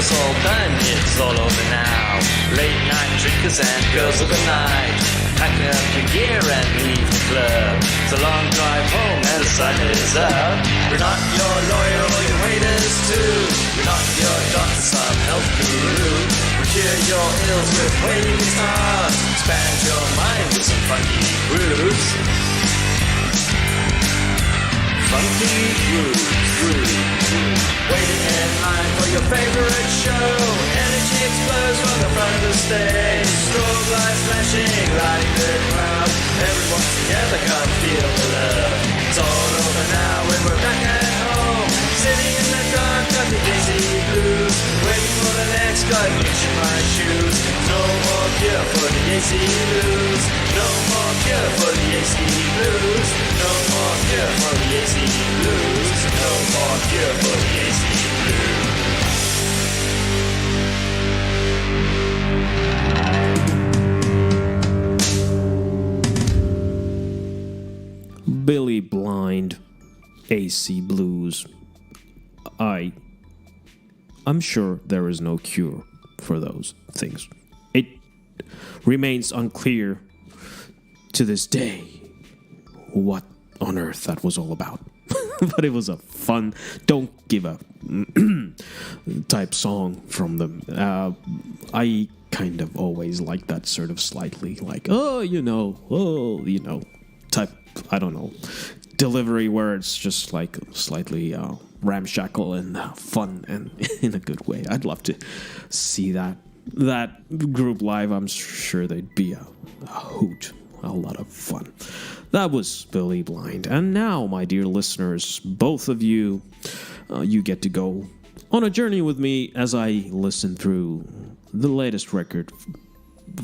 it's all done, it's all over now. Late night drinkers and girls of the night, packing up your gear and leave the club. It's a long drive home and the sun is up. We're not your lawyer or your waiters too. We're not your doctor, some health guru. We cure your ills with waiting guitars. Expand your mind with some funky grooves. Funky grooves. Waiting in line for your favorite show. Energy explodes from the front of the stage. Strobe lights flashing, lighting the crowd. Everyone's together, come feel the love. It's all over now and we're back at home. Sitting in the dark of the Daisy Blues. Waiting for the next guy to itch my shoes. No more cure for the AC Blues. No more cure for the AC Blues. No more cure for the AC Blues. No more cure for the AC Blues. Billy Blynde, AC Blues. I'm sure there is no cure for those things. It remains unclear to this day what on earth that was all about. But it was a fun, don't give up type song from them. I kind of always like that sort of slightly like, type, I don't know, delivery where it's just like slightly ramshackle and fun and in a good way. I'd love to see that group live. I'm sure they'd be a hoot, a lot of fun. That was Billy Blynde. And now, my dear listeners, both of you, you get to go on a journey with me as I listen through the latest record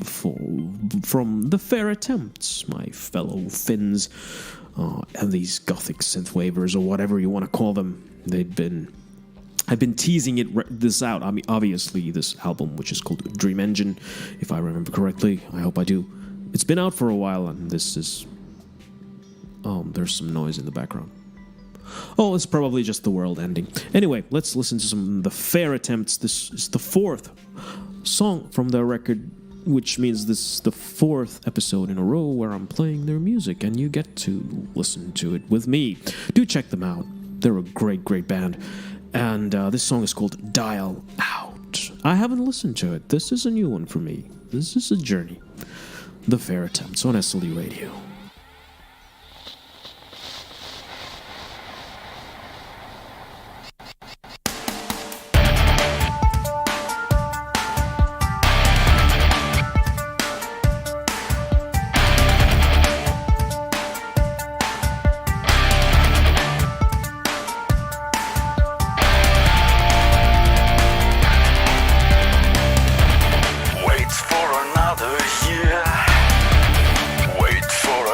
from the Fair Attempts, my fellow Finns, and these gothic synthwavers or whatever you want to call them. I've been teasing this out. I mean, obviously, this album, which is called Dream Engine, if I remember correctly. I hope I do. It's been out for a while, and this is... there's some noise in the background. Oh, it's probably just the world ending. Anyway, let's listen to some of the Fair Attempts. This is the fourth song from their record, which means this is the fourth episode in a row where I'm playing their music, and you get to listen to it with me. Do check them out. They're a great, great band. And this song is called Dial Out. I haven't listened to it. This is a new one for me. This is a journey. The Fair Attempts on SLE Radio. Wait for another year. Wait for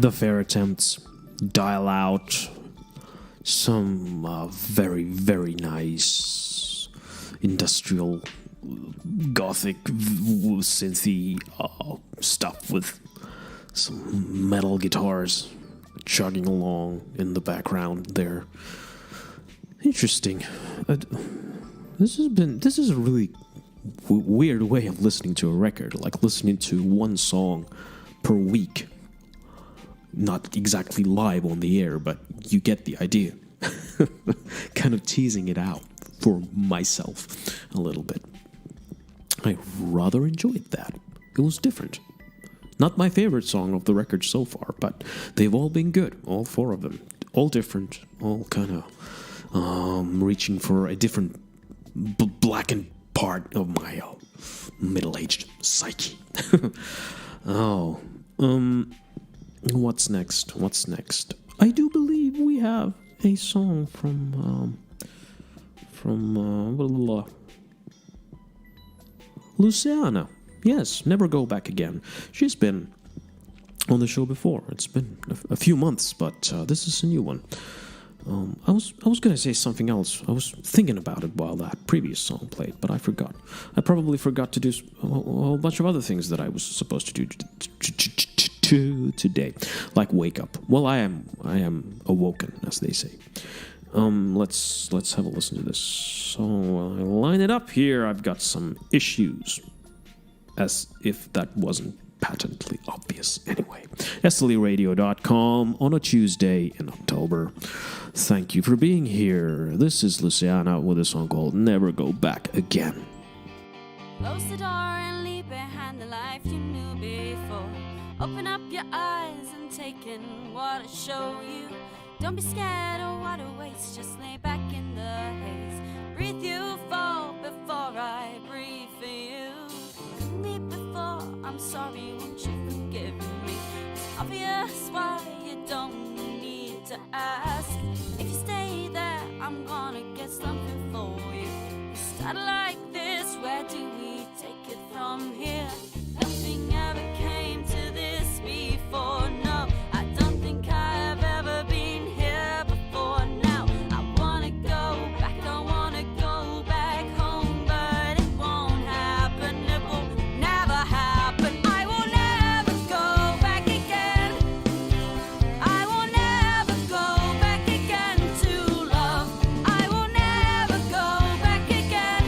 the fair attempts, Dial Out, some very, very nice industrial gothic synthy stuff with some metal guitars chugging along in the background there. Interesting. This is a really weird way of listening to a record, like listening to one song per week. Not exactly live on the air, but you get the idea. Kind of teasing it out for myself a little bit. I rather enjoyed that. It was different. Not my favorite song of the record so far, but they've all been good. All four of them. All different. All kind of reaching for a different blackened part of my middle-aged psyche. What's next? I do believe we have a song from Luseana. Yes, Never Go Back Again. She's been on the show before. It's been a few months, but this is a new one. I was gonna say something else. I was thinking about it while that previous song played, but I forgot. I probably forgot to do a whole bunch of other things that I was supposed to do today, like wake up. Well, I am awoken, as they say. Let's have a listen to this. So I line it up here. I've got some issues, as if that wasn't patently obvious. Anyway, SLEradio.com on a Tuesday in October. Thank you for being here. This is Luseana with a song called Never Go Back Again. Close the door and leave behind the life you knew before. Open up your eyes and take in what I show you. Don't be scared of what awaits, just lay back in the haze. Breathe, you fall before I breathe for you. Me before, I'm sorry, won't you forgive me? It's obvious why you don't need to ask. If you stay there, I'm gonna get something for you. We started like this, where do we take it from here? Nothing ever came to this before, no. I don't think I've ever been here before now. I wanna go back home, but it won't happen, it will never happen. I will never go back again. I will never go back again to love. I will never go back again.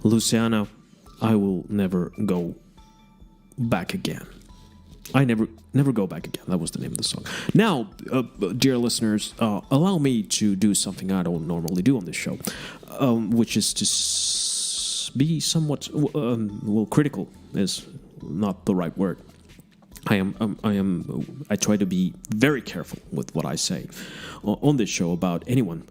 Luseana, I will never go back again. I never go back again. That was the name of the song. Now, dear listeners, allow me to do something I don't normally do on this show, which is to be somewhat critical is not the right word. I try to be very careful with what I say on this show about anyone.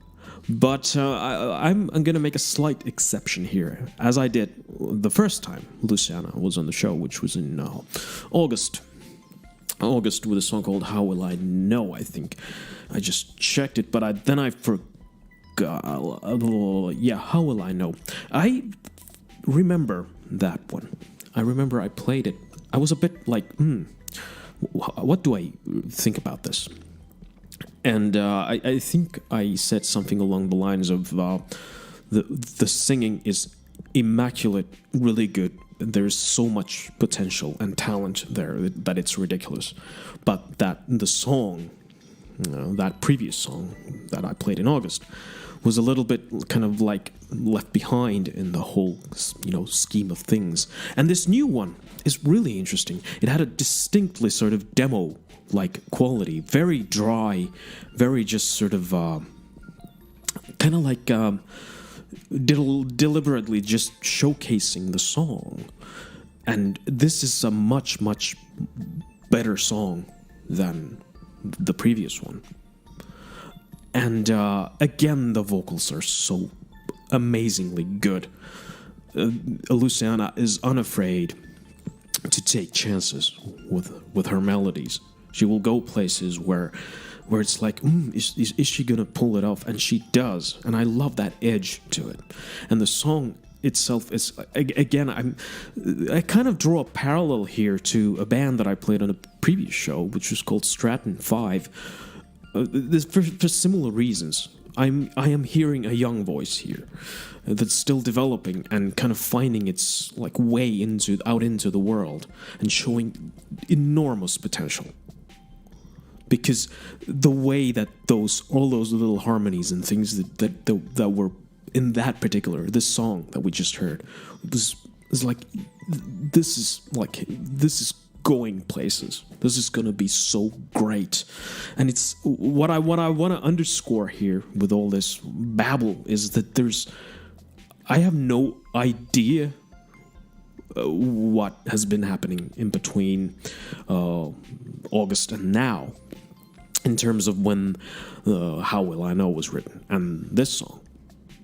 But I'm going to make a slight exception here, as I did the first time Luseana was on the show, which was in August. August with a song called How Will I Know, I think. I just checked it, but then I forgot. Yeah, How Will I Know? I remember that one. I remember I played it. I was a bit like, what do I think about this? And I think I said something along the lines of the singing is immaculate, really good. There's so much potential and talent there that it's ridiculous. But that the song, that previous song that I played in August, was a little bit kind of like left behind in the whole, scheme of things. And this new one is really interesting. It had a distinctly sort of demo-like quality, very dry, very just sort of kind of like deliberately just showcasing the song. And this is a much, much better song than the previous one. And again, the vocals are so amazingly good. Luseana is unafraid to take chances with her melodies. She will go places where it's like, is she gonna pull it off? And she does, and I love that edge to it. And the song itself is, again, I kind of draw a parallel here to a band that I played on a previous show, which was called Stratton 5. For similar reasons. I am hearing a young voice here that's still developing and kind of finding its way out into the world and showing enormous potential. Because the way that all those little harmonies and things that were in that particular this song that we just heard was like this is going places. This is going to be so great. And it's what I want to underscore here with all this babble is that I have no idea what has been happening in between August and now in terms of when How Will I Know was written and this song.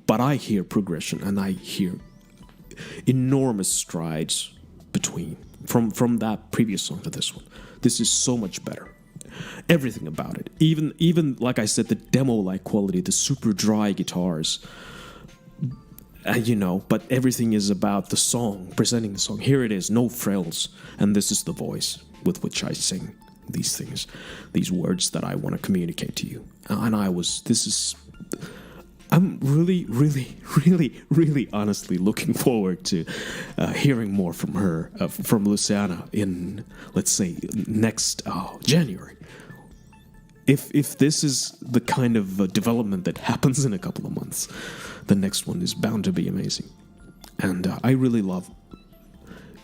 But I hear progression and I hear enormous strides from that previous song to this one. This is so much better. Everything about it. Even like I said, the demo-like quality, the super dry guitars. But everything is about the song, presenting the song. Here it is, no frills. And this is the voice with which I sing these things, these words that I want to communicate to you. I'm really, really, really, really honestly looking forward to hearing more from her, from Luseana in, let's say, next January. If this is the kind of development that happens in a couple of months, the next one is bound to be amazing. And I really love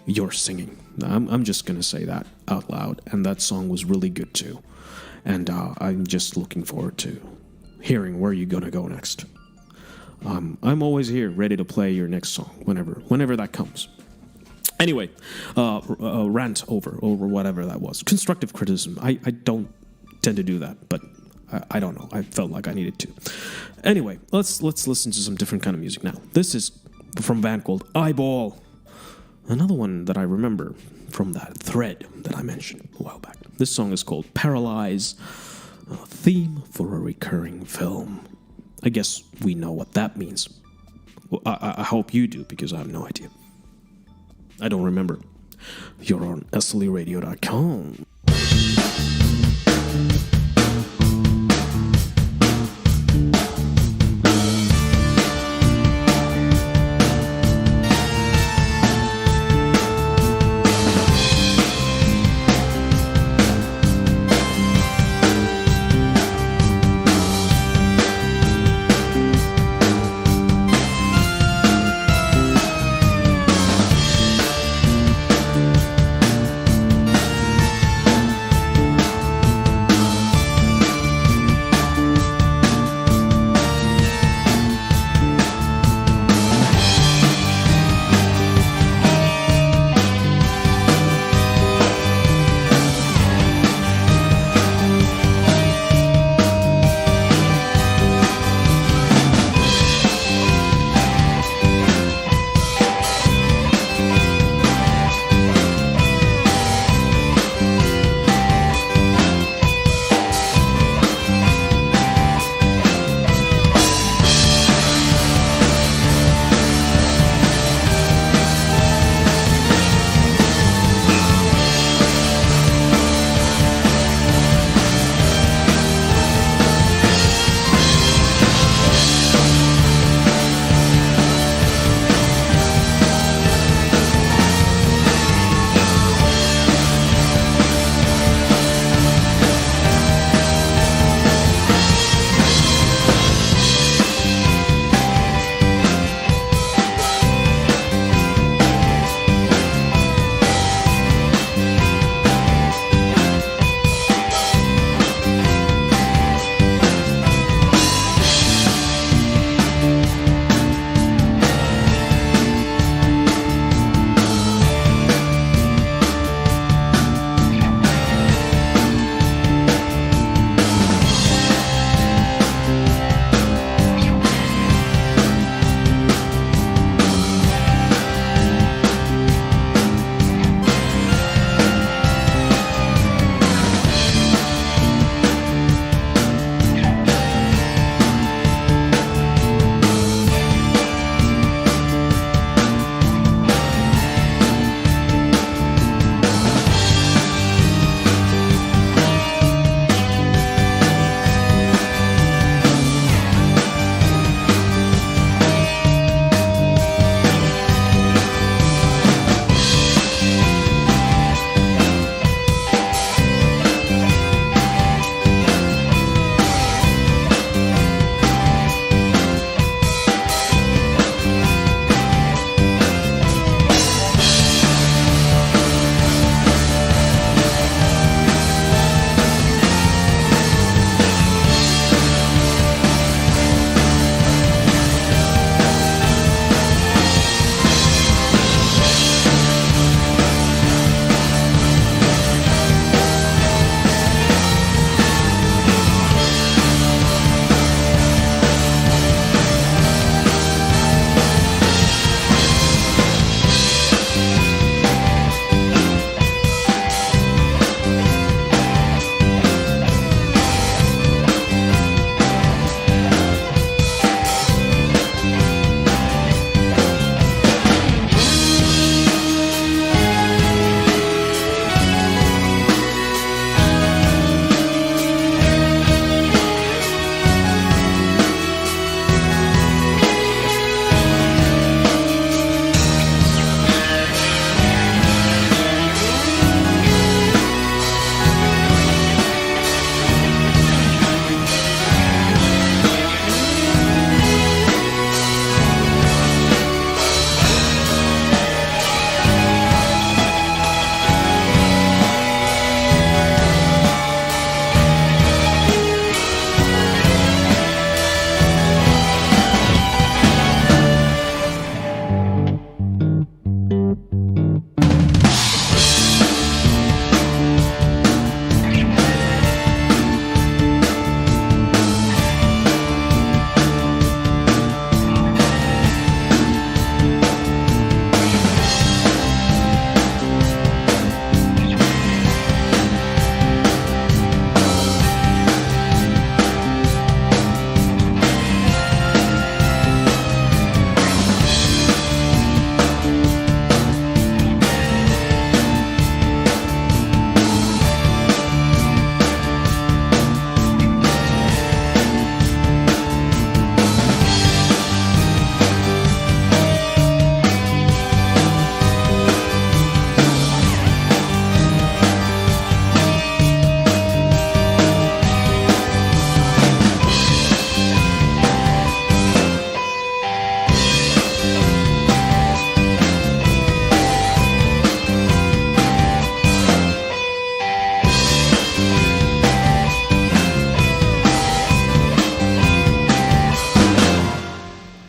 your singing. I'm just going to say that out loud. And that song was really good too. And I'm just looking forward to hearing where you're going to go next. I'm always here, ready to play your next song whenever that comes. Anyway, rant over whatever that was. Constructive criticism. I don't tend to do that, but I don't know. I felt like I needed to. Anyway, let's listen to some different kind of music now. This is from a band called Eyeball. Another one that I remember from that thread that I mentioned a while back. This song is called Paralyze, a theme for a recurring film. I guess we know what that means. Well, I hope you do, because I have no idea. I don't remember. You're on SLEradio.com.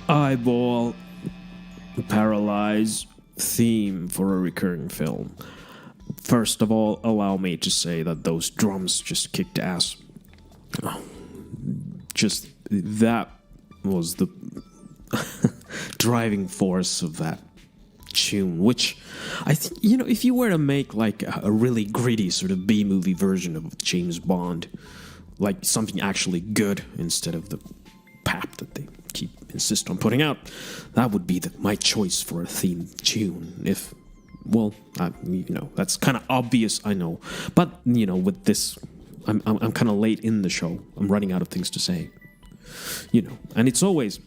eyeball Paralyze theme for a recurring film. First of all, allow me to say that those drums just kicked ass. Just that was the driving force of that tune, which I think, you know, if you were to make like a really gritty sort of B-movie version of James Bond, like something actually good instead of the pap that they insist on putting out, that would be my choice for a theme tune. If, well, you know, that's kind of obvious, I know, but you know, with this, I'm kind of late in the show. I'm running out of things to say, you know, and it's always.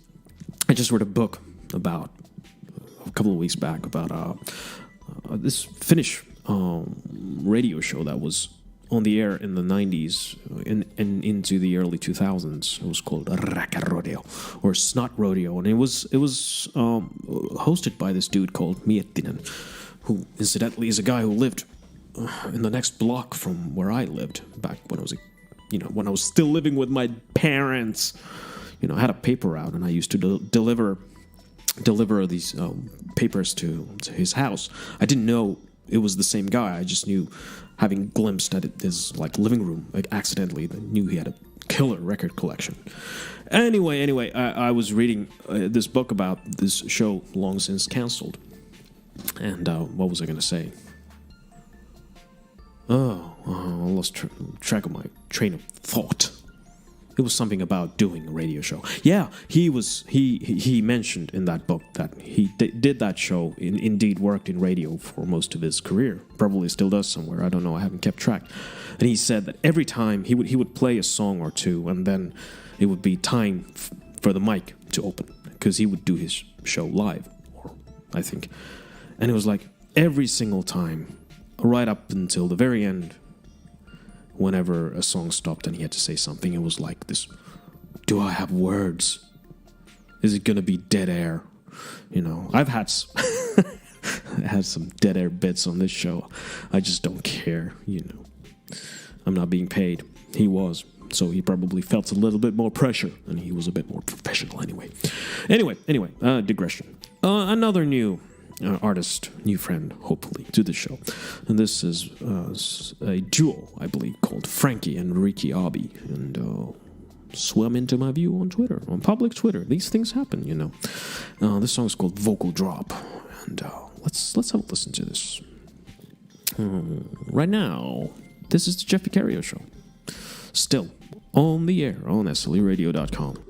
I just read a book about a couple of weeks back about this Finnish radio show that was on the air in the 90s and into the early 2000s. It was called RikiAbi or Snot Rodeo, and it was hosted by this dude called Miettinen, who incidentally is a guy who lived in the next block from where I lived back when I was when I was still living with my parents. You know, I had a paper route, and I used to deliver these papers to his house. I didn't know it was the same guy. I just knew, having glimpsed at his like living room, like accidentally, I knew he had a killer record collection. Anyway, I was reading this book about this show long since canceled. And what was I going to say? I lost track of my train of thought. It was something about doing a radio show. Yeah, he mentioned in that book that he did that show, indeed worked in radio for most of his career. Probably still does somewhere. I don't know. I haven't kept track. And he said that every time he would play a song or two, and then it would be time for the mic to open, because he would do his show live, or I think. And it was like every single time, right up until the very end, whenever a song stopped and he had to say something, it was like this, do I have words? Is it going to be dead air? You know, I've had some dead air bits on this show. I just don't care, you know. I'm not being paid. He was. So he probably felt a little bit more pressure, and he was a bit more professional anyway. Anyway, digression. Another new artist, new friend, hopefully, to the show. And this is a duo, I believe, called Frankie and RikiAbi. And swim into my view on Twitter, on public Twitter. These things happen, you know. This song is called Vocal Drop. And let's have a listen to this. Right now, this is the Jeff Vicario Show. Still on the air on SLEradio.com.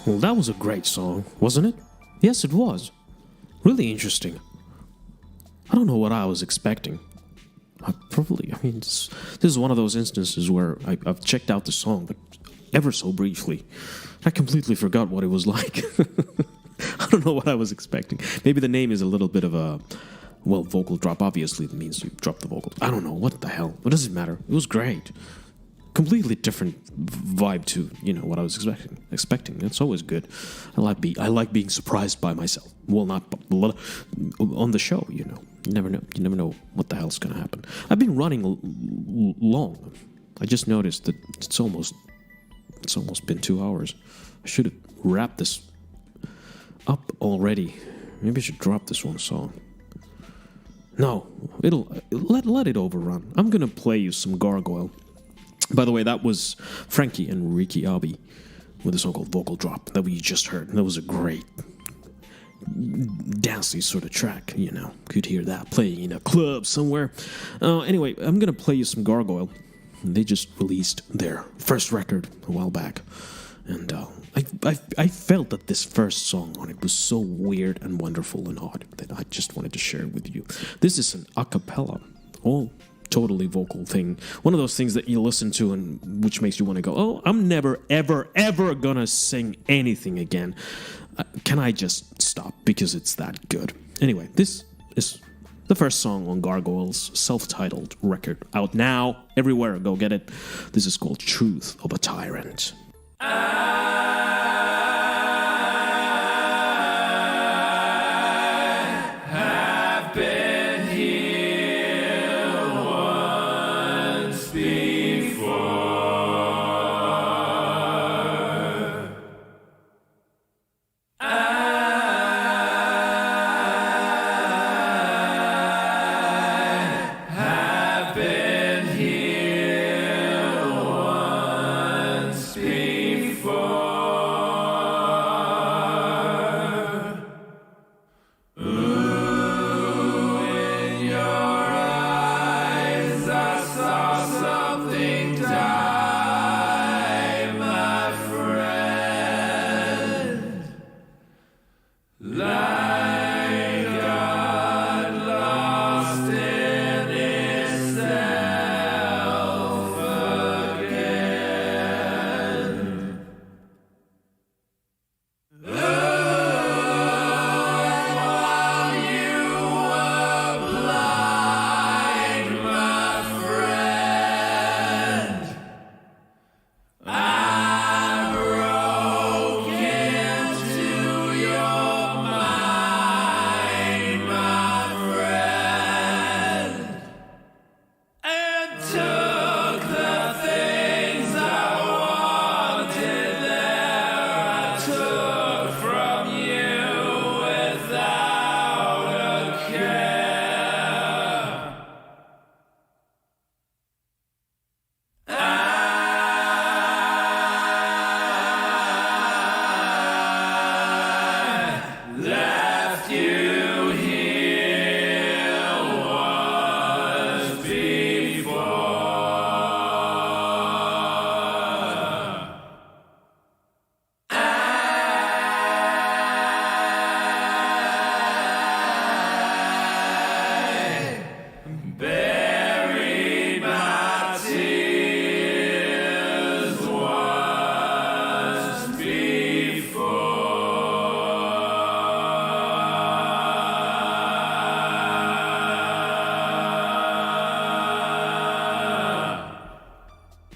Well, that was a great song, wasn't it? Yes, it was. Really interesting. I don't know what I was expecting. This is one of those instances where I've checked out the song, but ever so briefly. I completely forgot what it was like. I don't know what I was expecting. Maybe the name is a little bit of a, vocal drop. Obviously, it means you drop the vocal. I don't know. What the hell? What does it matter? It was great. Completely different vibe to what I was expecting. It's always good. I like being surprised by myself. Well, not on the show. You never know. You never know what the hell's gonna happen. I've been running long. I just noticed that it's almost been 2 hours. I should have wrapped this up already. Maybe I should drop this one song. No, let it overrun. I'm gonna play you some Gargoyl. By the way, that was Frankie and RikiAbi with a song called Vocal Drop that we just heard. And that was a great dancey sort of track, Could hear that playing in a club somewhere. Anyway, I'm going to play you some Gargoyl. They just released their first record a while back. And I felt that this first song on it was so weird and wonderful and odd that I just wanted to share it with you. This is an a cappella, all totally vocal thing. One of those things that you listen to and which makes you want to go, oh, I'm never, ever, ever gonna sing anything again. Can I just stop because it's that good? Anyway, this is the first song on Gargoyl's self-titled record. Out now, everywhere, go get it. This is called Truth of a Tyrant. Before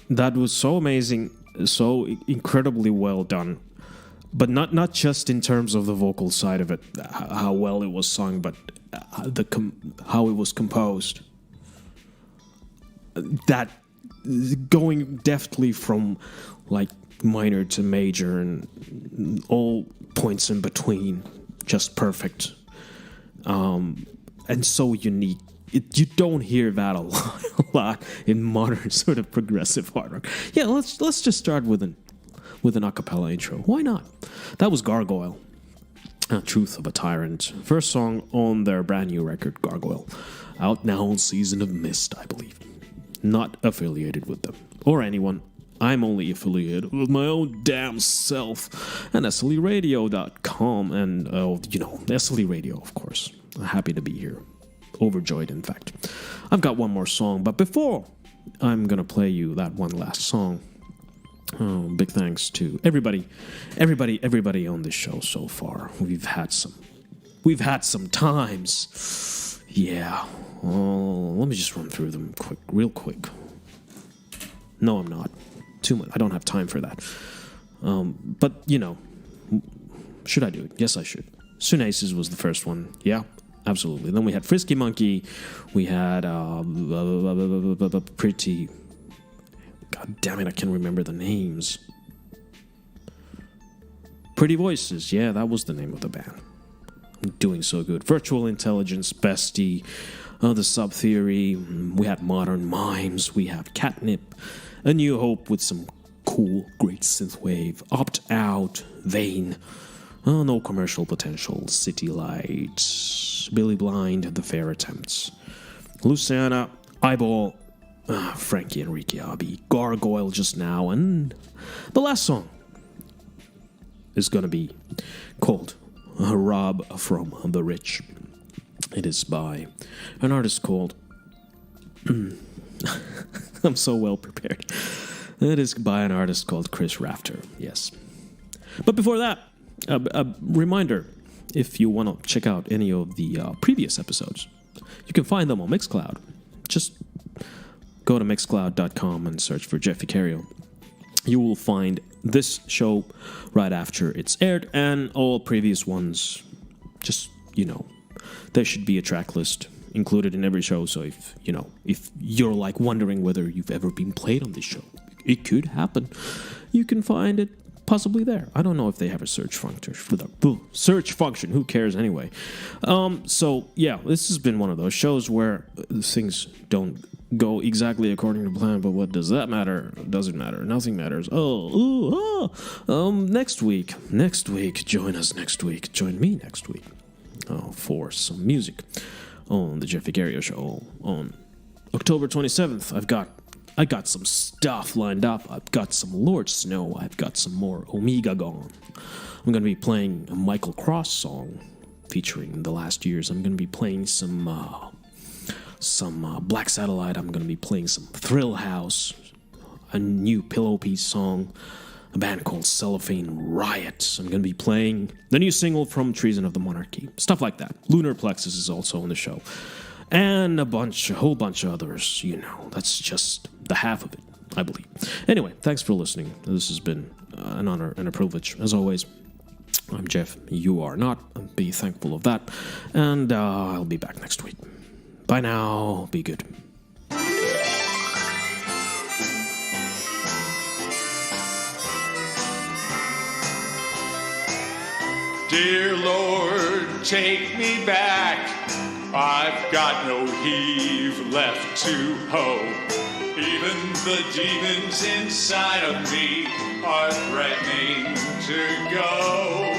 That was so amazing, so incredibly well done. But not just in terms of the vocal side of it, how well it was sung, but how it was composed. That going deftly from like minor to major and all points in between, just perfect, and so unique. You don't hear that a lot in modern sort of progressive hard rock. Yeah, let's just start with an a cappella intro. Why not? That was Gargoyl, Truth of a Tyrant. First song on their brand new record, Gargoyl. Out now on Season of Mist, I believe. Not affiliated with them or anyone. I'm only affiliated with my own damn self and SLEradio.com and, SLE Radio, of course. Happy to be here. Overjoyed, in fact. I've got one more song, but before I'm going to play you that one last song, big thanks to everybody on this show so far. We've had some times. Yeah. Let me just run through them real quick. No, I'm not. Too much. I don't have time for that. But, should I do it? Yes, I should. SUNESIS was the first one. Yeah, absolutely. Then we had Frisky Monkey. We had pretty... God damn it, I can't remember the names. Pretty Voices. Yeah, that was the name of the band. I'm doing so good. Virtual Intelligence, Besty, the Subtheory. We had Modern Mimes. We have Catnyp. A New Hope with some cool, great synthwave. Opt Out, Vane. No Commercial Potential, Zitilites. Billy Blynde, The Fair Attempts. Luseana, Eyeball, Frankie and RikiAbi. Gargoyl just now. And the last song is going to be called Rob from the Rich. It is by an artist called... I'm so well prepared. It is by an artist called Chris Rafter, yes. But before that, a reminder, if you want to check out any of the previous episodes, you can find them on Mixcloud. Just go to mixcloud.com and search for Jeff Vicario. You will find this show right after it's aired, and all previous ones, just, there should be a track list included in every show, so if you're like wondering whether you've ever been played on this show, it could happen. You can find it possibly there. I don't know if they have a search function. Who cares anyway? So yeah, this has been one of those shows where things don't go exactly according to plan, but what does that matter? Doesn't matter. Nothing matters. Next week, join us next week. Join me next week for some music on the Jeff Vicario Show on October 27th. I got some stuff lined up. I've got some Lord Snow. I've got some more Omega Gone. I'm going to be playing a Michael Cross song featuring The Last Years. I'm going to be playing some Black Satellite. I'm going to be playing some Thrill House, a new Pillow Piece song, a band called Cellophane Riot. I'm going to be playing the new single from Treason of the Monarchy. Stuff like that. Lunar Plexus is also on the show. And a whole bunch of others, That's just the half of it, I believe. Anyway, thanks for listening. This has been an honor and a privilege. As always, I'm Jeff. You are not. Be thankful of that. And I'll be back next week. Bye now. Be good. Dear Lord, take me back. I've got no heave left to hoe. Even the demons inside of me are threatening to go.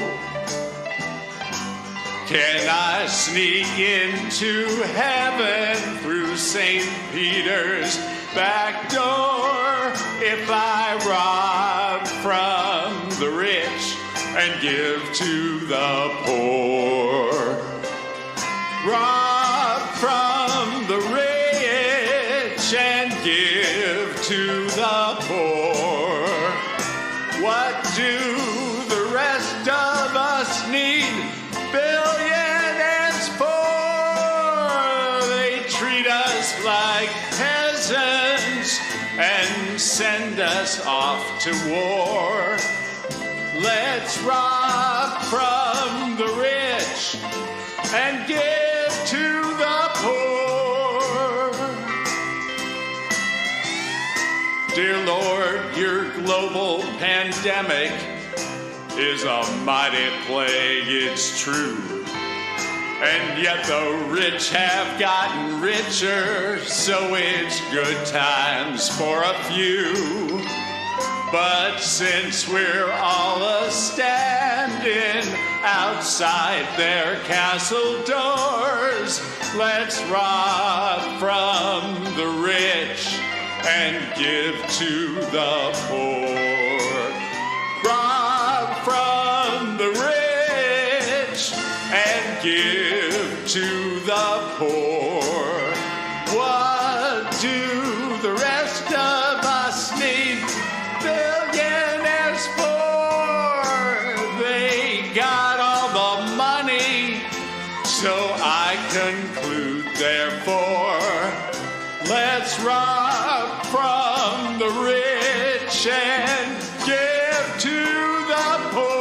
Can I sneak into heaven through St. Peter's back door if I rob from the rich and give to the poor? Rob from the rich and give to the poor. What do the rest of us need billionaires for? They treat us like peasants and send us off to war. Let's rob from the rich and give to the poor. Dear Lord, your global pandemic is a mighty plague, it's true. And yet the rich have gotten richer, so it's good times for a few. But since we're all a-standing outside their castle doors, let's rob from the rich and give to the poor. Rob from the rich and give to the poor. What do the rest of us need billionaires for? They got all the money, so I conclude, therefore, let's rob from the rich and give to the poor.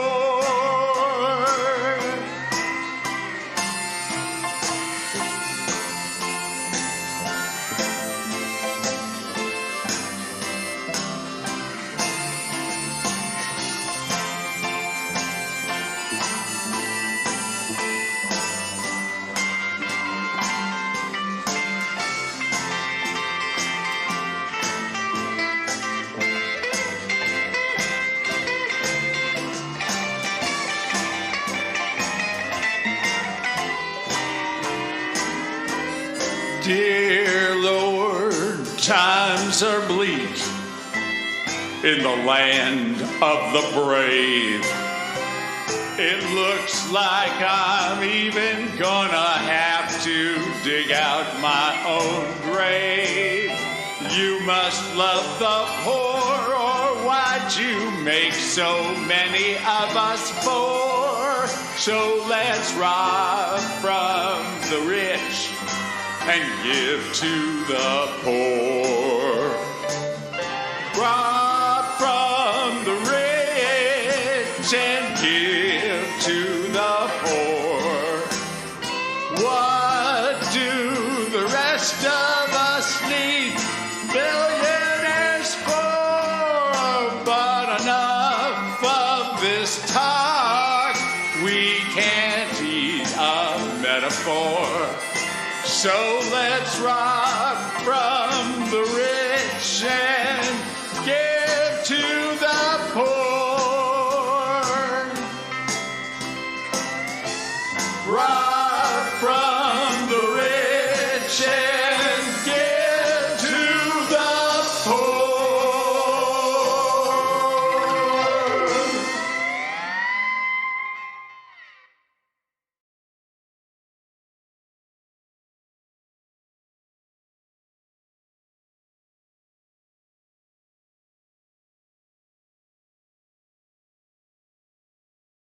Dear Lord, times are bleak in the land of the brave. It looks like I'm even gonna have to dig out my own grave. You must love the poor, or why'd you make so many of us poor? So let's rob from the rich and give to the poor. Rob from the rich and give to the poor. What do the rest of us need billionaires for? But enough of this talk, we can't eat a metaphor. So let's rob from the rich and give to the poor. Rob from the rich and